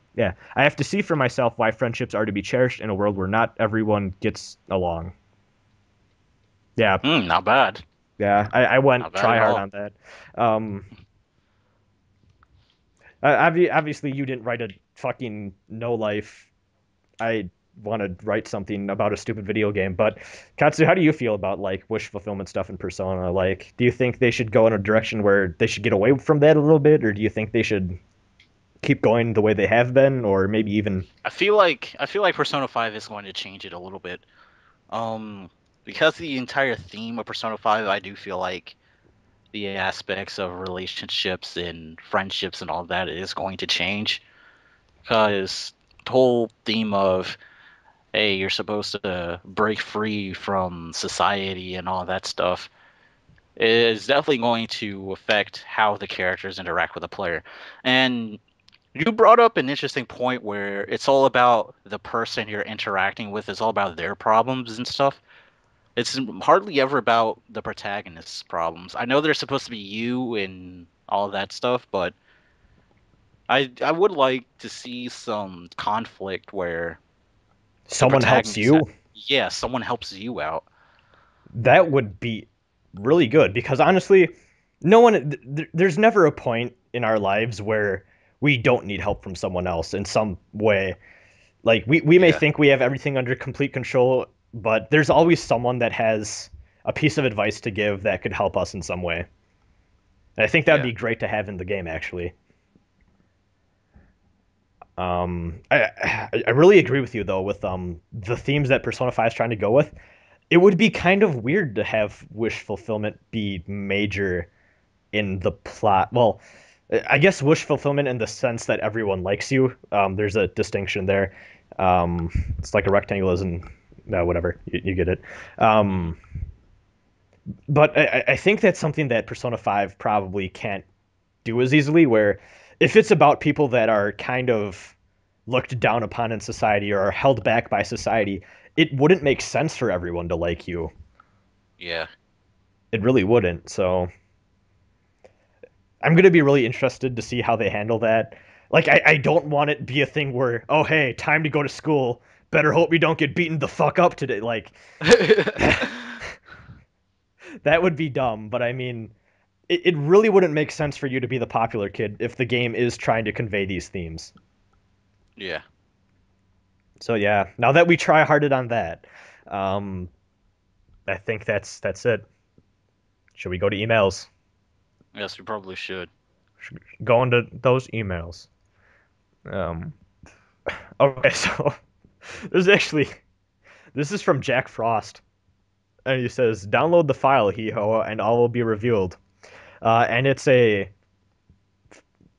have to see for myself why friendships are to be cherished in a world where not everyone gets along. Yeah. Not bad. Yeah, I went Not bad try at hard all. on that. Obviously, you didn't write a fucking no life. want to write something about a stupid video game. But Katsu, how do you feel about like wish fulfillment stuff in Persona? Like, do you think they should go in a direction where they should get away from that a little bit, or do you think they should keep going the way they have been, or maybe even? I feel like Persona 5 is going to change it a little bit. Because the entire theme of Persona 5, I do feel like the aspects of relationships and friendships and all that is going to change. Because the whole theme of, hey, you're supposed to break free from society and all that stuff is definitely going to affect how the characters interact with the player. And you brought up an interesting point where it's all about the person you're interacting with, it's all about their problems and stuff. It's hardly ever about the protagonist's problems. I know they're supposed to be you and all that stuff, but I would like to see some conflict where the Someone helps protagonist, you? yeah, someone helps you out. That would be really good because honestly, no one there's never a point in our lives where we don't need help from someone else in some way. Like we may Yeah, think we have everything under complete control, but there's always someone that has a piece of advice to give that could help us in some way. And I think that'd yeah, be great to have in the game actually. I really agree with you though with the themes that Persona 5 is trying to go with. It would be kind of weird to have wish fulfillment be major in the plot. Well, I guess wish fulfillment in the sense that everyone likes you. There's a distinction there. It's like a rectangle isn't. No, whatever. You get it. Um, but I think that's something that Persona 5 probably can't do as easily. Where if it's about people that are kind of looked down upon in society or are held back by society, it wouldn't make sense for everyone to like you. yeah. It really wouldn't. So I'm gonna be really interested to see how they handle that. Like I don't want it to be a thing where, oh hey, time to go to school. Better hope you don't get beaten the fuck up today. Like that would be dumb, but I mean it really wouldn't make sense for you to be the popular kid if the game is trying to convey these themes. Yeah. So yeah, now that we try harded on that, um, I think that's it. Should we go to emails? Yes, we probably should. Go into those emails. Um, okay, so there's actually this is from Jack Frost, and he says, "Download the file, hee ho, and all will be revealed." And it's a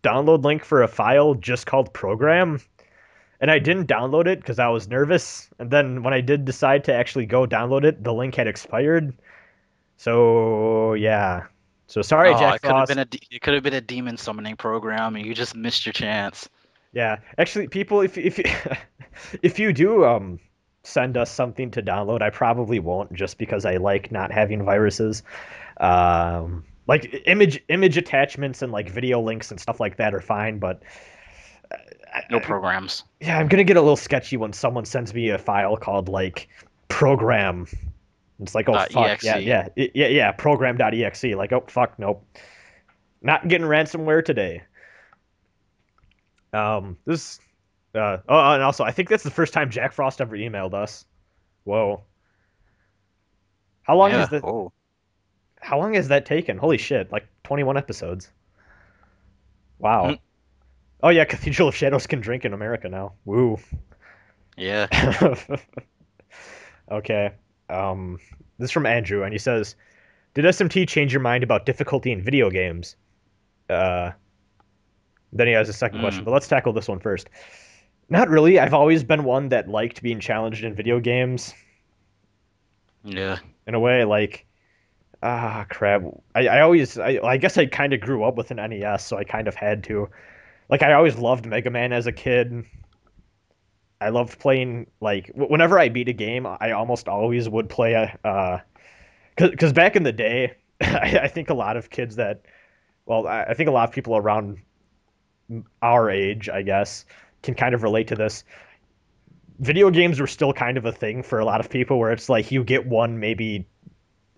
download link for a file just called program. And I didn't download it because I was nervous. And then when I did decide to actually go download it, the link had expired. So yeah. So sorry, Oh, Jack it could have been Frost. it could have been a demon summoning program, and you just missed your chance. Yeah, actually, people, if you, if you do send us something to download, I probably won't just because I like not having viruses. Like image attachments and like video links and stuff like that are fine, but No programs. yeah, I'm gonna get a little sketchy when someone sends me a file called like program. It's like, oh fuck, .exe. yeah, program.exe. Like, oh fuck, nope, not getting ransomware today. This, oh, and also I think that's the first time Jack Frost ever emailed us. Whoa, how long has Yeah. that? Oh. How long has that taken? Holy shit, like 21 episodes. Wow. Oh yeah, Cathedral of Shadows can drink in America now. Woo. Yeah. Okay. This is from Andrew, and he says, "Did SMT change your mind about difficulty in video games?" Uh, then he has a second question, Mm. but let's tackle this one first. Not really. I've always been one that liked being challenged in video games. Yeah. In a way, like, crap. I guess I kind of grew up with an NES, so I kind of had to. Like, I always loved Mega Man as a kid. I loved playing, like, whenever I beat a game, I almost always would play because back in the day, I think a lot of kids that, well, I think a lot of people around our age, I guess, can kind of relate to this. Video games were still kind of a thing for a lot of people where it's like you get one maybe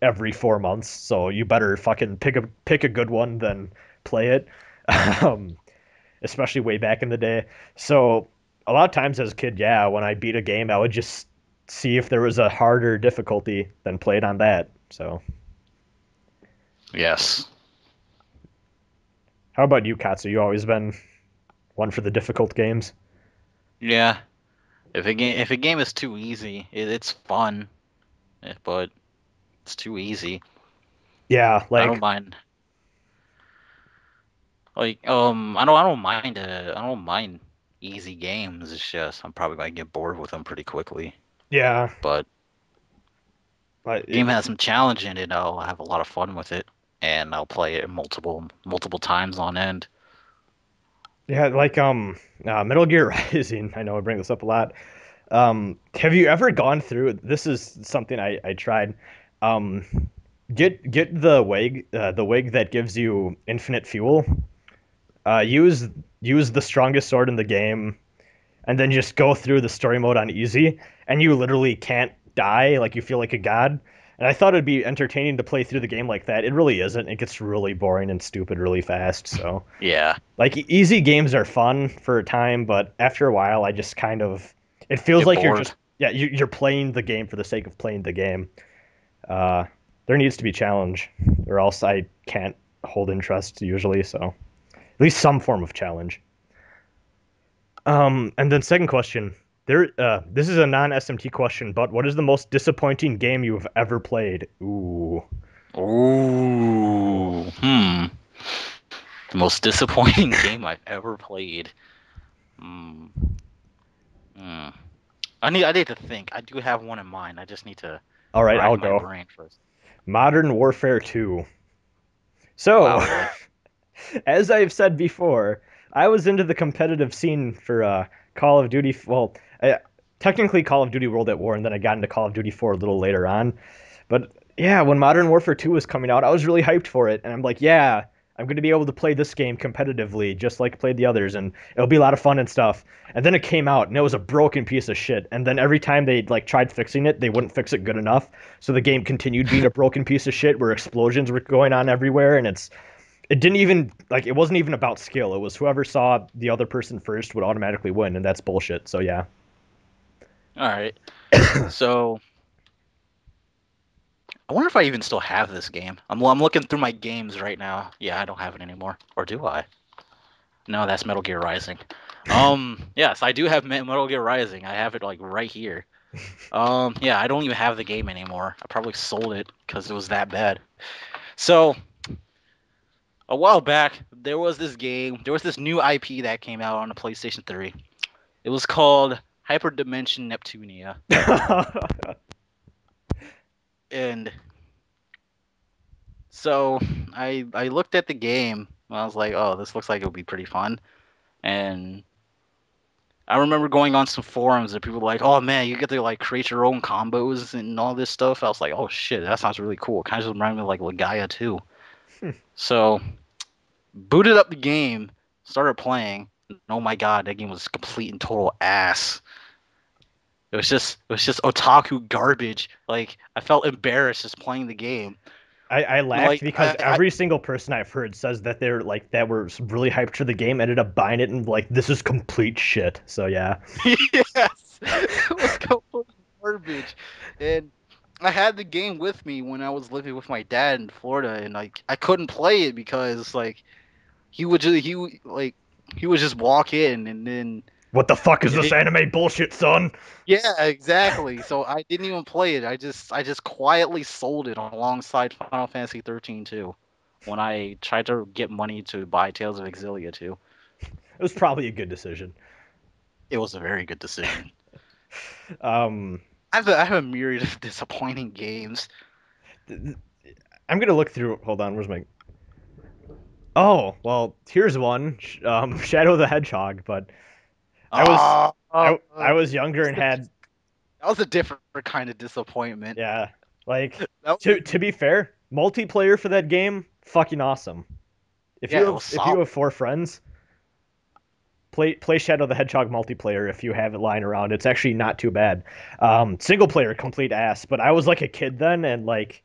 every 4 months, so you better fucking pick a good one than play it. Um, Especially way back in the day. So a lot of times as a kid, yeah, when I beat a game, I would just see if there was a harder difficulty, then play it on that. So, Yes. how about you, Katsu? You always been one for the difficult games? Yeah. If a game is too easy, it's fun, but it's too easy. Yeah, I don't like mind. I don't mind easy games. It's just I'm probably gonna get bored with them pretty quickly. yeah, But like game has some challenge in it, I'll have a lot of fun with it, and I'll play it multiple times on end. yeah, like Metal Gear Rising. I know I bring this up a lot. Have you ever gone through? This is something I tried. Um, get the wig that gives you infinite fuel. Use the strongest sword in the game, and then just go through the story mode on easy, and you literally can't die. Like you feel like a god. And I thought it'd be entertaining to play through the game like that. It really isn't. It gets really boring and stupid really fast. So Yeah, like easy games are fun for a time, but after a while, I just kind of it feels get like you're bored. just yeah you're playing the game for the sake of playing the game. Uh, there needs to be challenge, or else I can't hold interest usually. So at least some form of challenge. And then second question. This is a non-SMT question, but what is the most disappointing game you have ever played? Ooh. Ooh, the most disappointing game I've ever played. Hmm. Hmm. I need to think. I do have one in mind. I just need to All right, rack I'll my go. brain first. Modern Warfare 2. So, Wow, really? as I've said before, I was into the competitive scene for Call of Duty. Well, technically Call of Duty World at War, and then I got into Call of Duty 4 a little later on. But yeah, when Modern Warfare 2 was coming out, I was really hyped for it, and I'm like, yeah, I'm going to be able to play this game competitively, just like I played the others, and it'll be a lot of fun and stuff. And then it came out, and it was a broken piece of shit. And then every time they like tried fixing it, they wouldn't fix it good enough, so the game continued being a broken piece of shit where explosions were going on everywhere, and it didn't even like it wasn't even about skill. It was whoever saw the other person first would automatically win, and that's bullshit. So yeah. All right. So I wonder if I even still have this game. I'm looking through my games right now. Yeah, I don't have it anymore. Or do I? No, that's Metal Gear Rising. Yes, I do have Metal Gear Rising. I have it like right here. Yeah, I don't even have the game anymore. I probably sold it because it was that bad. So a while back, there was this game. There was this new IP that came out on the PlayStation 3. It was called Hyperdimension Neptunia, and so I looked at the game. And I was like, oh, this looks like it would be pretty fun. And I remember going on some forums and people were like, oh man, you get to like create your own combos and all this stuff. I was like, oh shit, that sounds really cool. Kind of just reminded me of like Legaia too. So booted up the game, started playing. And oh my god, that game was complete and total ass. It was just otaku garbage. Like I felt embarrassed just playing the game. I And, laughed like because every single person I've heard says that they're like that were really hyped for the game, ended up buying it and like this is complete shit. So yeah. yes, it was complete garbage. And I had the game with me when I was living with my dad in Florida, and like I couldn't play it because like he would just walk in and then What the fuck is it this didn't. anime bullshit, son? Yeah, exactly. So I didn't even play it. I just quietly sold it alongside Final Fantasy 13 too, when I tried to get money to buy Tales of Exilia 2. It was probably a good decision. It was a very good decision. Um, I have a myriad of disappointing games. I'm gonna look through. Hold on, where's my? Oh, well, here's one. Shadow the Hedgehog, but I was Ah, I was younger and had that was a different kind of disappointment. yeah. Like That was, to be fair, multiplayer for that game, fucking awesome. yeah, it was If you solid. have four friends, play Shadow the Hedgehog multiplayer if you have it lying around. It's actually not too bad. Single player complete ass, but I was like a kid then, and like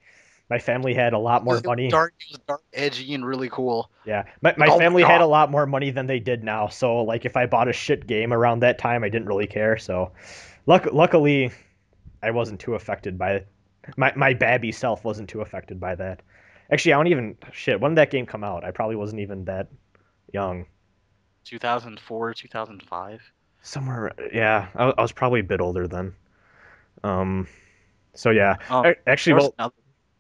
My family had a lot more money. It was dark, edgy, and really cool. Yeah, my Like, oh my family had God. a lot more money than they did now. So like, if I bought a shit game around that time, I didn't really care. So, luckily, I wasn't too affected by it. My babby self wasn't too affected by that. Actually, I don't even shit. When did that game come out? I probably wasn't even that young. 2004, 2005. Somewhere, yeah, I was probably a bit older then. Um, so yeah, actually, There was well,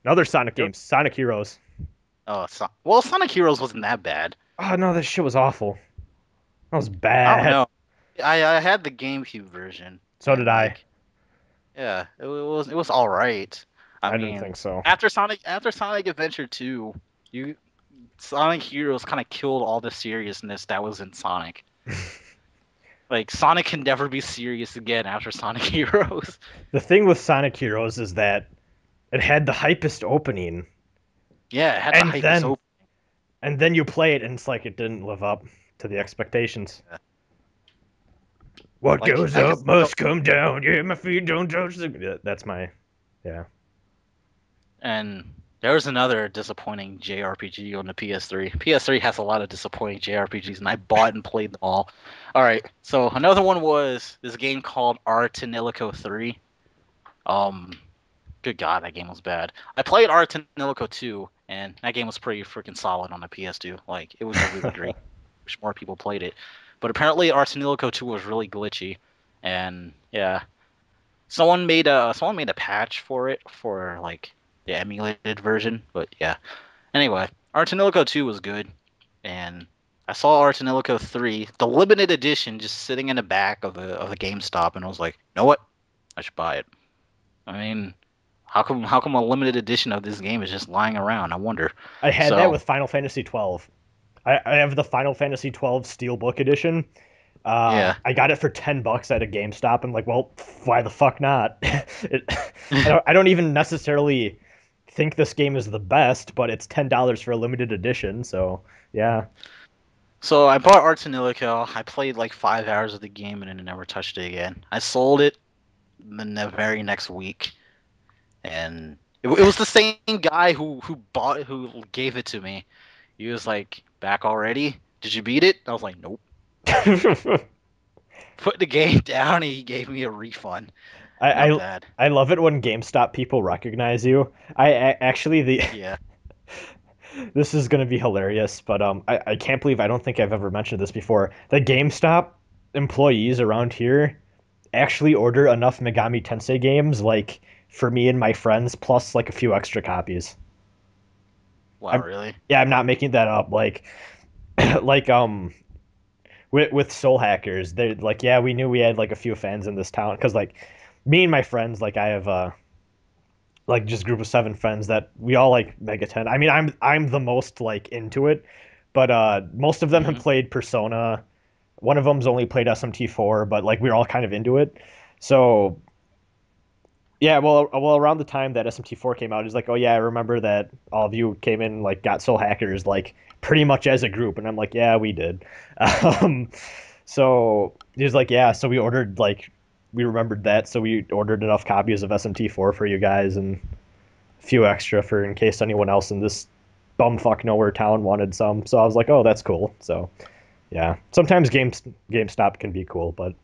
another Sonic there, game, Sonic Heroes. well, Sonic Heroes wasn't that bad. Oh no, this shit was awful. That was I don't bad. know. I had the GameCube version, So did and I. like, yeah, it was all right. I I didn't mean, think so. after Sonic Adventure 2, you Sonic Heroes kind of killed all the seriousness that was in Sonic. Like, Sonic can never be serious again after Sonic Heroes. The thing with Sonic Heroes is that it had the hypest opening, Yeah, it had the and hype is then open. and then you play it, and it's like it didn't live up to the expectations. What Like, goes I up guess must come down. Yeah, my feet don't touch the. Yeah, that's my. Yeah. And there was another disappointing JRPG on the PS3. PS3 has a lot of disappointing JRPGs, and I bought and played them all. All right, so another one was this game called Artanilico 3. Um, Good God, that game was bad. I played Artanilico 2, and that game was pretty freaking solid on the PS2. Like, it was really great. Wish more people played it. But apparently, Artanilico 2 was really glitchy, and yeah, someone made a patch for it for like the emulated version, but yeah. Anyway, Artanilico 2 was good, and I saw Artanilico 3, the limited edition, just sitting in the back of the GameStop, and I was like, you know what? I should buy it. I mean, how come a limited edition of this game is just lying around? I wonder. I had that So with Final Fantasy 12. I have the Final Fantasy 12 Steelbook edition. yeah. I got it for $10 at a GameStop. I'm like, well, why the fuck not? I don't even necessarily think this game is the best, but it's $10 for a limited edition. So yeah. So I bought Artanilico. I played like 5 hours of the game and then never touched it again. I sold it the very next week, and it was the same guy who gave it to me. He was like, "Back already? Did you beat it?" I was like, "Nope." Put the game down, and he gave me a refund. I Not I bad. I love it when GameStop people recognize you. Actually the Yeah. this is gonna be hilarious, but I can't believe I don't think I've ever mentioned this before. The GameStop employees around here actually order enough Megami Tensei games like for me and my friends plus like a few extra copies. Wow, I'm really? Yeah, I'm not making that up. Like like with Soul Hackers, they're like, yeah, we knew we had like a few fans in this town because like me and my friends, like I have like just group of 7 friends that we all like MegaTen. I mean, I'm the most like into it, but most of them have Hmm. played Persona. One of them's only played SMT4, but like we're all kind of into it. So yeah, well, around the time that SMT4 came out, he's like, oh yeah, I remember that all of you came in like got Soul Hackers like pretty much as a group, and I'm like, yeah, we did. Um, so he was like, yeah, so we ordered like we remembered that, so we ordered enough copies of SMT4 for you guys and a few extra for in case anyone else in this bumfuck nowhere town wanted some. So I was like, oh, that's cool. So yeah, sometimes GameStop can be cool, but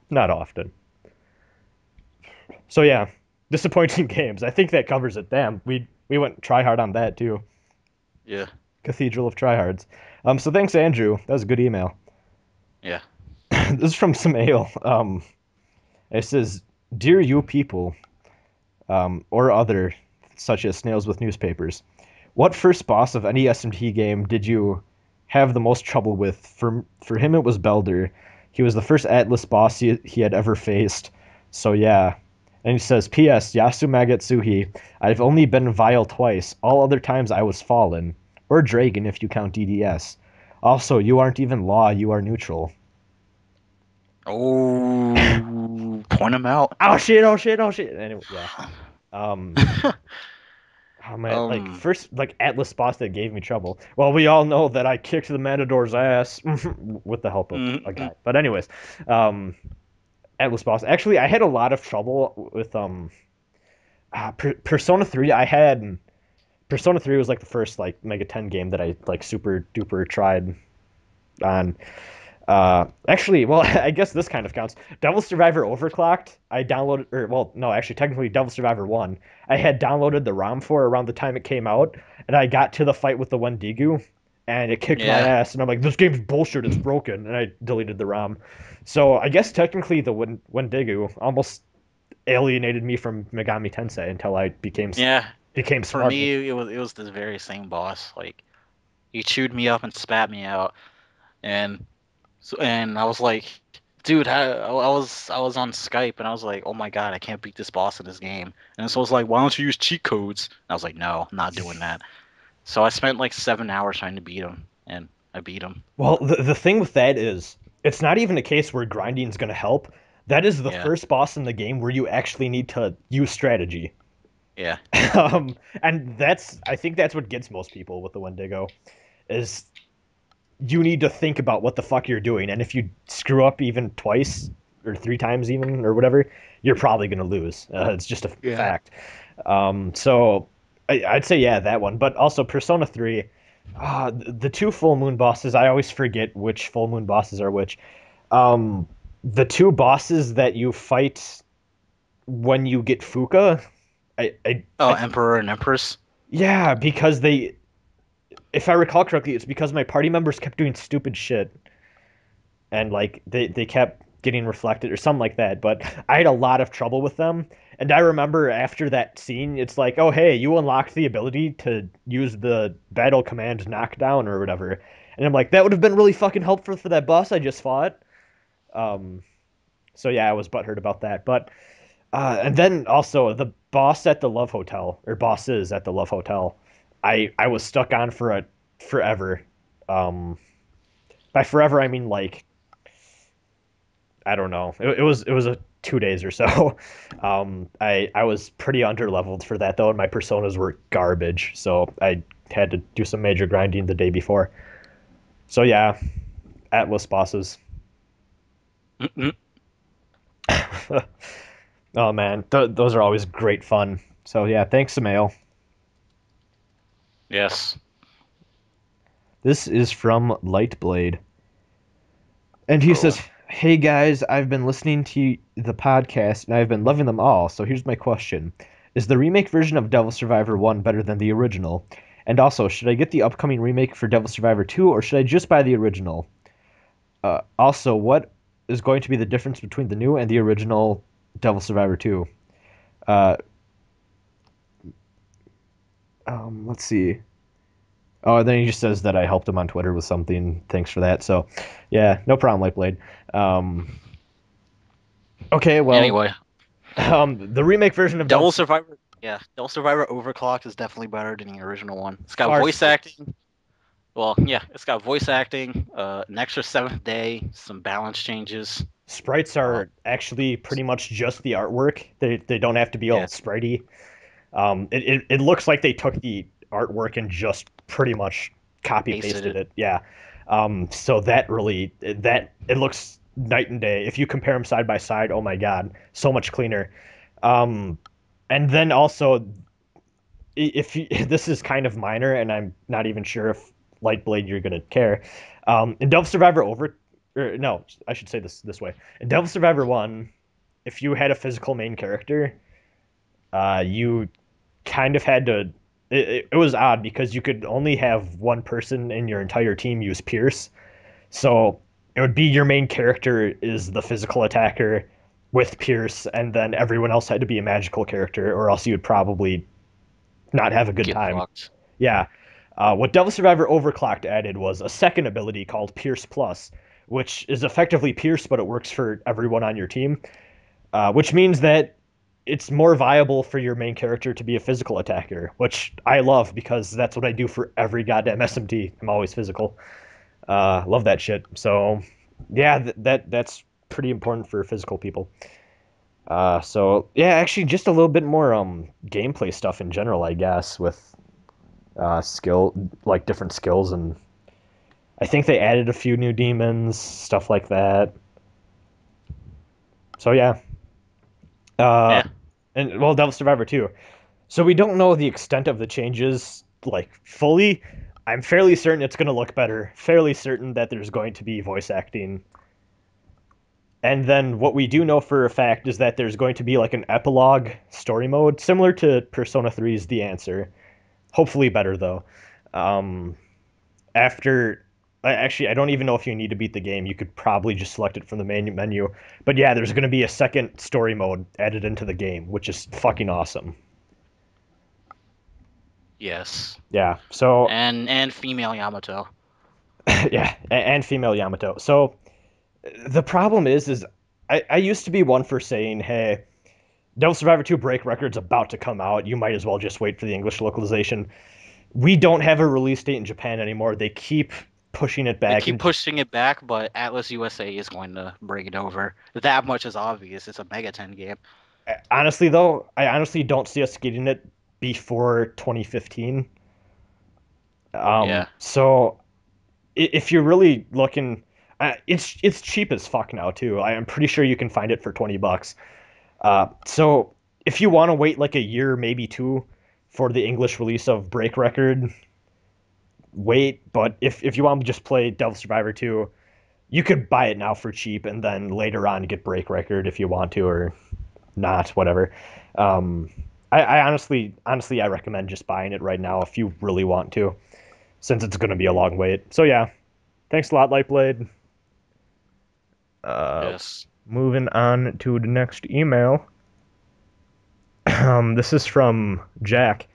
not often. So yeah, disappointing games. I think that covers it. Damn, we went try hard on that too. Yeah. Cathedral of Tryhards. So thanks, Andrew. That was a good email. Yeah. This is from some ale. It says, "Dear you people, or other such as snails with newspapers, what first boss of any SMT game did you have the most trouble with? For him, it was Belder. He was the first Atlus boss he had ever faced. So yeah." And he says, "P.S. Yasu Magatsuhi, I've only been vile twice. All other times I was fallen. Or Dragon if you count DDS. Also, you aren't even law, you are neutral." Oh, point him out. Oh shit, oh shit, oh shit. Anyway, yeah. Um, oh man, like um. first like Atlas boss that gave me trouble. Well, we all know that I kicked the Matador's ass with the help of a Mhm. guy. But anyways, um, Atlas boss. Actually, I had a lot of trouble with Persona 3. I had Persona 3 was like the first like MegaTen game that I like super duper tried on. Actually, well, I guess this kind of counts. Devil Survivor Overclocked. I downloaded, or well, no, actually, technically, Devil Survivor 1. I had downloaded the ROM for around the time it came out, and I got to the fight with the Wendigo, and it kicked my Yeah. ass, and I'm like, this game's bullshit, it's broken, and I deleted the ROM. So I guess technically the Wendigo almost alienated me from Megami Tensei until I Yeah. became For smart. me, it was the very same boss. Like he chewed me up and spat me out, and and I was like, dude, I was on Skype and I was like, oh my god, I can't beat this boss in this game. And so I was like, why don't you use cheat codes? And I was like, no, I'm not doing that. So I spent like 7 hours trying to beat him, and I beat him. Well, the thing with that is, it's not even a case where grinding is going to help. That is the Yeah, first boss in the game where you actually need to use strategy. yeah, And I think that's what gets most people with the Wendigo, is you need to think about what the fuck you're doing. And if you screw up even twice or three times even or whatever, you're probably going to lose. It's just a yeah. fact. So I'd say, yeah, that one. But also Persona 3, the two full moon bosses, I always forget which full moon bosses are which. The two bosses that you fight when you get Fuka, Oh, Emperor and Empress. yeah, because if I recall correctly, it's because my party members kept doing stupid shit, and like they kept getting reflected or something like that. But I had a lot of trouble with them, and I remember after that scene, it's like, oh hey, you unlocked the ability to use the battle command knockdown or whatever, and I'm like, that would have been really fucking helpful for that boss I just fought. Um, so yeah, I was butthurt about that, but. And then also the boss at the Love Hotel, or bosses at the Love Hotel, I was stuck on for forever. Um, by forever I mean like I don't know. It was a 2 days or so. I was pretty underleveled for that though, and my personas were garbage, so I had to do some major grinding the day before. So yeah, Atlus bosses. Mm-mm. Oh man, those are always great fun. So yeah, thanks, Samael. Yes. This is from Lightblade. And he Oh. says, hey guys, I've been listening to the podcast and I've been loving them all, so here's my question. Is the remake version of Devil Survivor 1 better than the original? And also, should I get the upcoming remake for Devil Survivor 2 or should I just buy the original? Also, what is going to be the difference between the new and the original Devil Survivor 2? Uh, let's see. Oh, and then he just says that I helped him on Twitter with something. Thanks for that. So, yeah, no problem, Lightblade. Okay, well, Anyway, the remake version of Devil Devil Survivor. Yeah, Devil Survivor Overclocked is definitely better than the original one. It's got Far voice acting. Well, yeah, it's got voice acting, an extra seventh day, some balance changes. sprites Uh, are actually pretty much just the artwork. They don't have to be all yeah, spritey. It looks like they took the artwork and just pretty much copy pasted pasted it. it. Yeah. So that really that it looks night and day. If you compare them side by side, oh my God, so much cleaner. Um, and then also, if you, this is kind of minor, and I'm not even sure if Lightblade you're gonna care. In Devil Survivor or no, I should say this way. In Devil Survivor 1, if you had a physical main character, you kind of had to. It was odd because you could only have one person in your entire team use Pierce. So it would be your main character is the physical attacker with Pierce, and then everyone else had to be a magical character, or else you would probably not have a good Get time. fucked. Yeah. What Devil Survivor Overclocked added was a second ability called Pierce Plus, which is effectively Pierce, but it works for everyone on your team, which means that it's more viable for your main character to be a physical attacker, which I love because that's what I do for every goddamn SMT. I'm always physical. Love that shit. So, yeah, that's pretty important for physical people. So yeah, actually, just a little bit more gameplay stuff in general, I guess, with skill like different skills, and I think they added a few new demons, stuff like that. So yeah, uh, Yeah. and well, Devil Survivor 2. So we don't know the extent of the changes, like, fully. I'm fairly certain it's going to look better. Fairly certain that there's going to be voice acting. And then what we do know for a fact is that there's going to be like an epilogue story mode, similar to Persona 3's The Answer. Hopefully better though. Um, after Actually, I don't even know if you need to beat the game. You could probably just select it from the main menu. But yeah, there's going to be a second story mode added into the game, which is fucking awesome. Yes. Yeah. So And female Yamato. yeah, and female Yamato. So the problem is I used to be one for saying, hey, Devil Survivor 2 Break Record's about to come out. You might as well just wait for the English localization. We don't have a release date in Japan anymore. They keep pushing it They back. keep pushing it back, but Atlus USA is going to bring it over. That much is obvious. It's a MegaTen game. Honestly, though, I honestly don't see us getting it before 2015. Yeah. So if you're really looking, it's cheap as fuck now too. I'm pretty sure you can find it for $20. So if you want to wait like a year, maybe two, for the English release of Break Record, wait. But if you want to just play Devil Survivor 2, you could buy it now for cheap and then later on get Break Record if you want to, or not, whatever. Um, I honestly, I recommend just buying it right now if you really want to, since it's going to be a long wait. So yeah, thanks a lot, Lightblade. Yes. Moving on to the next email. This is from Jack.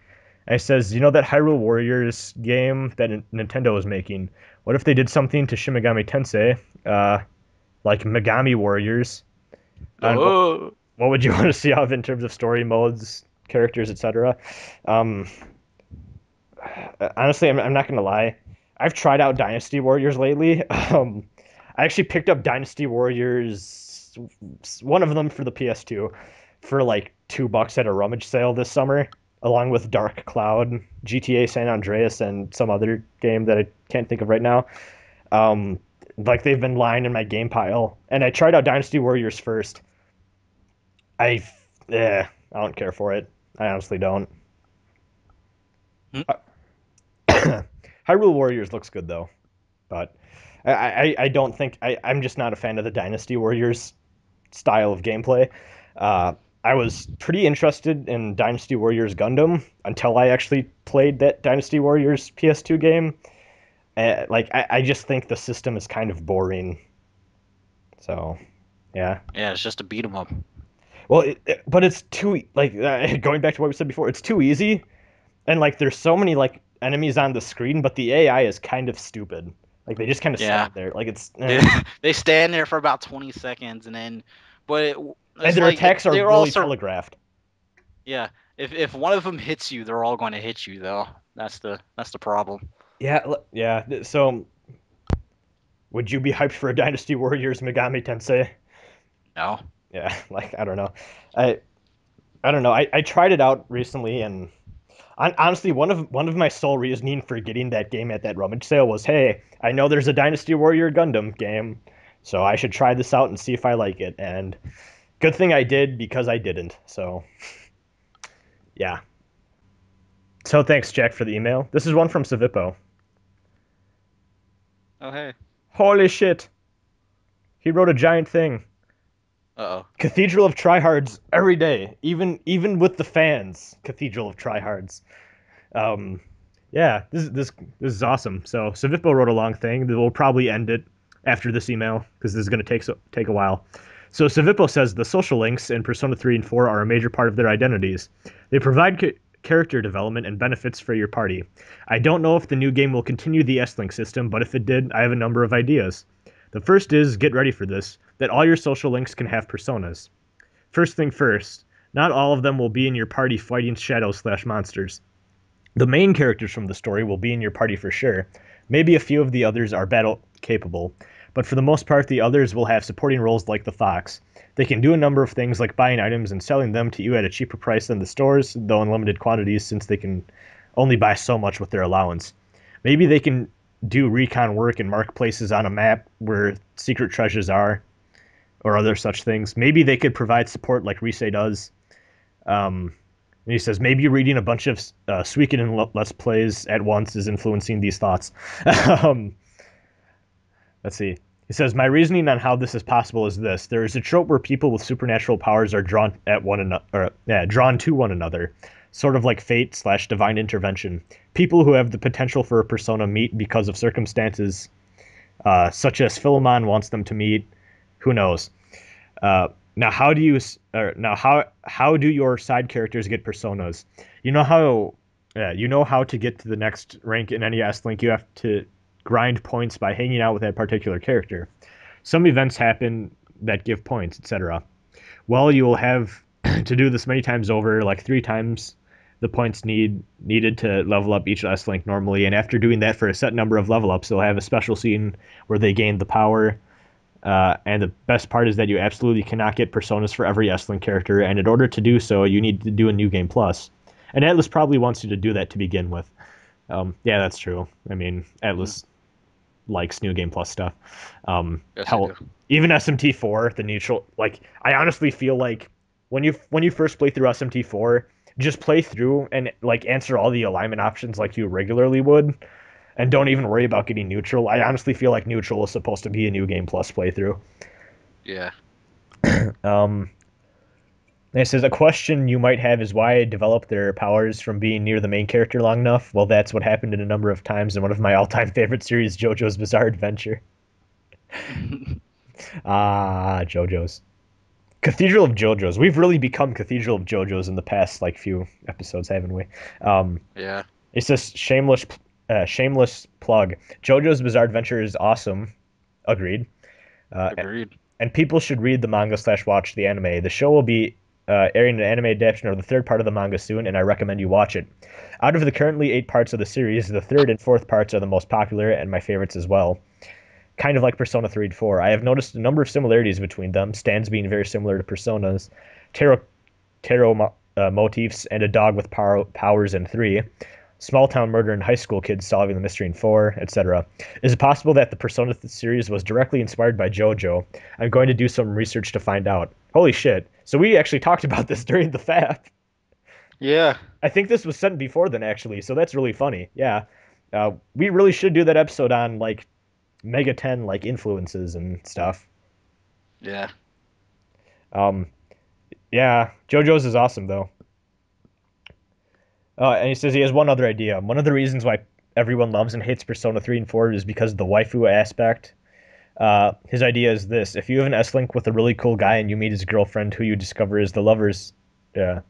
And it says, you know that Hyrule Warriors game that Nintendo is making? What if they did something to Shin Megami Tensei, like Megami Warriors? And what would you want to see out of in terms of story modes, characters, etc.? Um, Honestly, I'm not gonna lie. I've tried out Dynasty Warriors lately. I actually picked up Dynasty Warriors, one of them for the PS2, for like $2 at a rummage sale this summer, along with Dark Cloud, GTA San Andreas, and some other game that I can't think of right now. Um, like they've been lying in my game pile, and I tried out Dynasty Warriors first. I, I don't care for it. I honestly don't. Hmm? Hyrule Warriors looks good though, but I don't think I'm just not a fan of the Dynasty Warriors style of gameplay. I was pretty interested in Dynasty Warriors Gundam until I actually played that Dynasty Warriors PS2 game. I just think the system is kind of boring. So, yeah. Yeah, it's just a beat 'em up. Well, but it's too like going back to what we said before. It's too easy, and like there's so many like enemies on the screen, but the AI is kind of stupid. Like they just kind of Yeah. stand there. Like it's They stand there for about 20 seconds and then, but and it's their like attacks are they're really all telegraphed. yeah. If one of them hits you, they're all going to hit you though. That's the problem. Yeah. So, would you be hyped for a Dynasty Warriors Megami Tensei? No. Yeah, like I don't know. I I don't know. I tried it out recently, and honestly, one of my sole reasoning for getting that game at that rummage sale was, hey, I know there's a Dynasty Warrior Gundam game, so I should try this out and see if I like it. And good thing I did because I didn't. So yeah. So thanks, Jack, for the email. This is one from Savippo. Oh hey. Holy shit! He wrote a giant thing. Uh-oh. Cathedral of Tryhards every day, even with the fans. Cathedral of Tryhards. Um, yeah, this is awesome. So Savippo wrote a long thing. We'll probably end it after this email because this is going to take a while. So Savippo says the social links in Persona 3 and 4 are a major part of their identities. They provide character development and benefits for your party. I don't know if the new game will continue the S-Link system, but if it did, I have a number of ideas. The first is, get ready for this, that all your social links can have personas. First thing first, not all of them will be in your party fighting shadows/monsters. The main characters from the story will be in your party for sure. Maybe a few of the others are battle capable, but for the most part the others will have supporting roles like the fox. They can do a number of things like buying items and selling them to you at a cheaper price than the stores, though in limited quantities since they can only buy so much with their allowance. Maybe they can do recon work and mark places on a map where secret treasures are, or other such things. Maybe they could provide support like Rise does. And he says maybe reading a bunch of Suikoden Let's Plays at once is influencing these thoughts. um, let's see. He says my reasoning on how this is possible is this: there is a trope where people with supernatural powers are drawn at one another, drawn to one another, sort of like fate / divine intervention. People who have the potential for a persona meet because of circumstances such as Philemon wants them to meet. Who knows? Now, how do your side characters get personas? You know how to get to the next rank in any S-Link. You have to grind points by hanging out with that particular character. Some events happen that give points, etc. Well, you will have to do this many times over, like 3 times the points needed to level up each S-Link normally, and after doing that for a set number of level ups, they'll have a special scene where they gain the power. And the best part is that you absolutely cannot get personas for every S-Link character, and in order to do so, you need to do a New Game Plus. And Atlus probably wants you to do that to begin with. Yeah, that's true. I mean, Atlus likes New Game Plus stuff. Yes, Hell, I do. even SMT4, the neutral, like, I honestly feel like when you first play through SMT4, just play through and like answer all the alignment options like you regularly would, and don't even worry about getting neutral. I honestly feel like neutral is supposed to be a New Game Plus playthrough. Yeah. Um, it says a question you might have is why I developed their powers from being near the main character long enough. Well, that's what happened in a number of times in one of my all-time favorite series, JoJo's Bizarre Adventure. JoJo's. Cathedral of JoJo's. We've really become Cathedral of JoJo's in the past like few episodes, haven't we? Yeah. It's just shameless plug. JoJo's Bizarre Adventure is awesome. Agreed. Agreed. And people should read the manga / watch the anime. The show will be airing an anime adaptation of the 3rd part of the manga soon, and I recommend you watch it. Out of the currently 8 parts of the series, the 3rd and 4th parts are the most popular and my favorites as well. Kind of like Persona 3 and 4. I have noticed a number of similarities between them, stands being very similar to Personas, tarot motifs, and a dog with powers in 3, small town murder and high school kids solving the mystery in 4, etc. Is it possible that the Persona series was directly inspired by JoJo? I'm going to do some research to find out. Holy shit. So we actually talked about this during the FAP. Yeah. I think this was sent before then, actually, so that's really funny. Yeah. We really should do that episode on, like, MegaTen, like, influences and stuff. Yeah. Yeah, JoJo's is awesome, though. And he says he has one other idea. One of the reasons why everyone loves and hates Persona 3 and 4 is because of the waifu aspect. His idea is this. If you have an S-Link with a really cool guy and you meet his girlfriend who you discover is the lovers are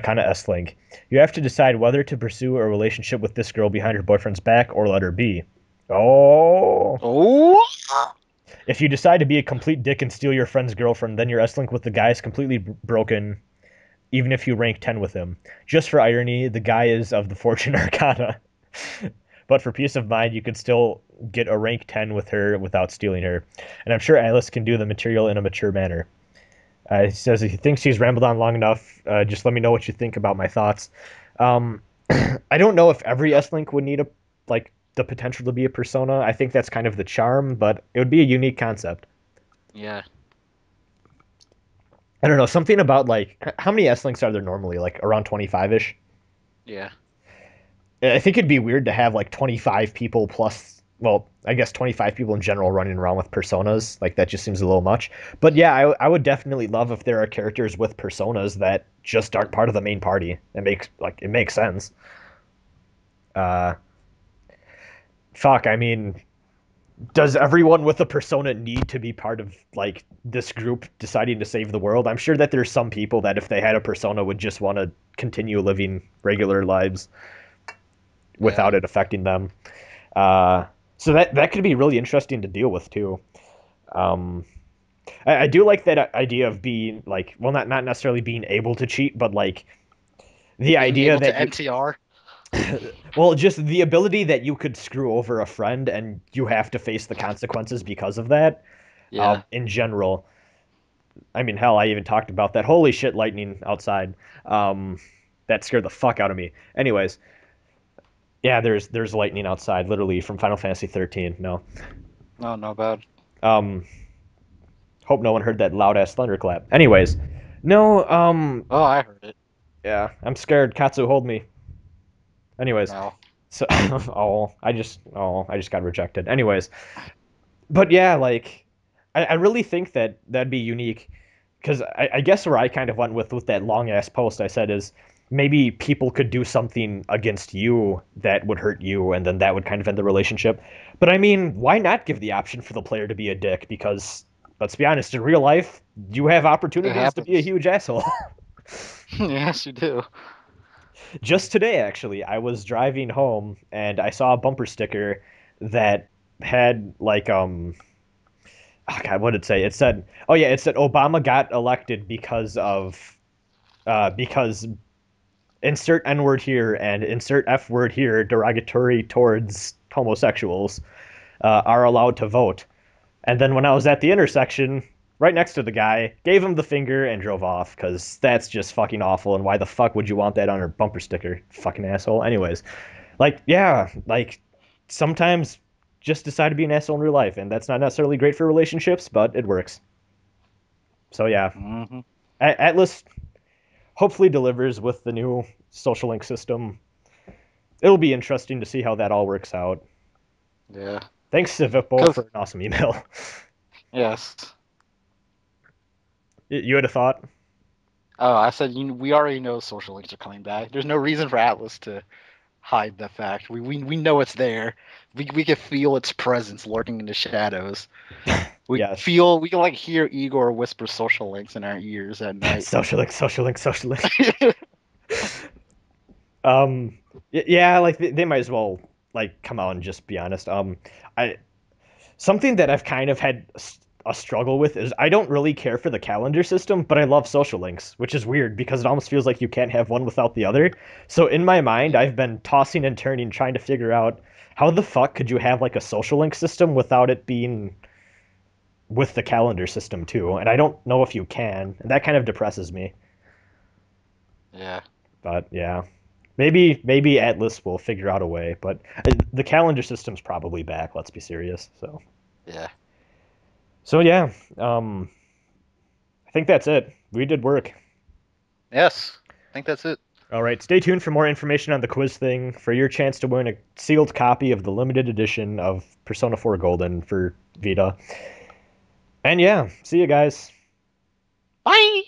kind of S-Link, you have to decide whether to pursue a relationship with this girl behind her boyfriend's back or let her be. Oh. Oh. If you decide to be a complete dick and steal your friend's girlfriend, then your S-Link with the guy is completely broken, even if you rank 10 with him. Just for irony, the guy is of the Fortune Arcana. But for peace of mind, you could still get a rank 10 with her without stealing her. And I'm sure Alice can do the material in a mature manner. He says he thinks he's rambled on long enough. Just let me know what you think about my thoughts. I don't know if every S-Link would need the potential to be a persona. I think that's kind of the charm, but it would be a unique concept. Yeah. I don't know, something about, like, how many S-Links are there normally? Like, around 25-ish? Yeah. I think it'd be weird to have, like, 25 people plus, well, I guess 25 people in general running around with personas. Like, that just seems a little much. But yeah, I would definitely love if there are characters with personas that just aren't part of the main party. It makes sense. Fuck, I mean, does everyone with a persona need to be part of, like, this group deciding to save the world? I'm sure that there's some people that if they had a persona would just want to continue living regular lives without it affecting them. So that could be really interesting to deal with too. I do like that idea of being, like, well, not necessarily being able to cheat, but like the idea able that to NTR. well, just the ability that you could screw over a friend and you have to face the consequences because of that. Yeah. In general, I mean, hell, I even talked about that. Holy shit, lightning outside. That scared the fuck out of me. Anyways, yeah, there's lightning outside, literally from Final Fantasy 13. No. No, not bad. Hope no one heard that loud ass thunderclap. Anyways, no. Oh, I heard it. Yeah, I'm scared. Katsu, hold me. Anyways, No. so I just got rejected. Anyways, but yeah, like I really think that that'd be unique because I guess where I kind of went with that long ass post I said is maybe people could do something against you that would hurt you, and then that would kind of end the relationship. But I mean, why not give the option for the player to be a dick? Because let's be honest, in real life, you have It opportunities to be a happens. huge asshole. Yes, you do. Just today, actually, I was driving home and I saw a bumper sticker that had like oh God, what did it say? It said, oh yeah, it said Obama got elected because insert N word here and insert F word here derogatory towards homosexuals are allowed to vote. And then when I was at the intersection, right next to the guy, gave him the finger and drove off because that's just fucking awful. And why the fuck would you want that on your bumper sticker, fucking asshole? Anyways, like yeah, like sometimes just decide to be an asshole in real life, and that's not necessarily great for relationships, but it works. So yeah, Hmm. Atlus hopefully delivers with the new social link system. It'll be interesting to see how that all works out. Yeah. Thanks to Vippo Because for an awesome email. yes. You had a thought? Oh, I said we already know social links are coming back. There's no reason for Atlas to hide the fact. We know it's there. We can feel its presence lurking in the shadows. Yes. We can like hear Igor whisper social links in our ears at night. Social link, social link, social link. Um, yeah, like they might as well like come out and just be honest. I something that I've kind of had a struggle with is I don't really care for the calendar system, but I love social links, which is weird because it almost feels like you can't have one without the other. So in my mind, Yeah. I've been tossing and turning trying to figure out how the fuck could you have like a social link system without it being with the calendar system too? And I don't know if you can, and that kind of depresses me. Yeah. But yeah. Maybe Atlas will figure out a way, but the calendar system's probably back, let's be serious. Yeah. So yeah, I think that's it. We did work. Yes. I think that's it. All right, stay tuned for more information on the quiz thing for your chance to win a sealed copy of the limited edition of Persona 4 Golden for Vita. And yeah, see you guys. Bye.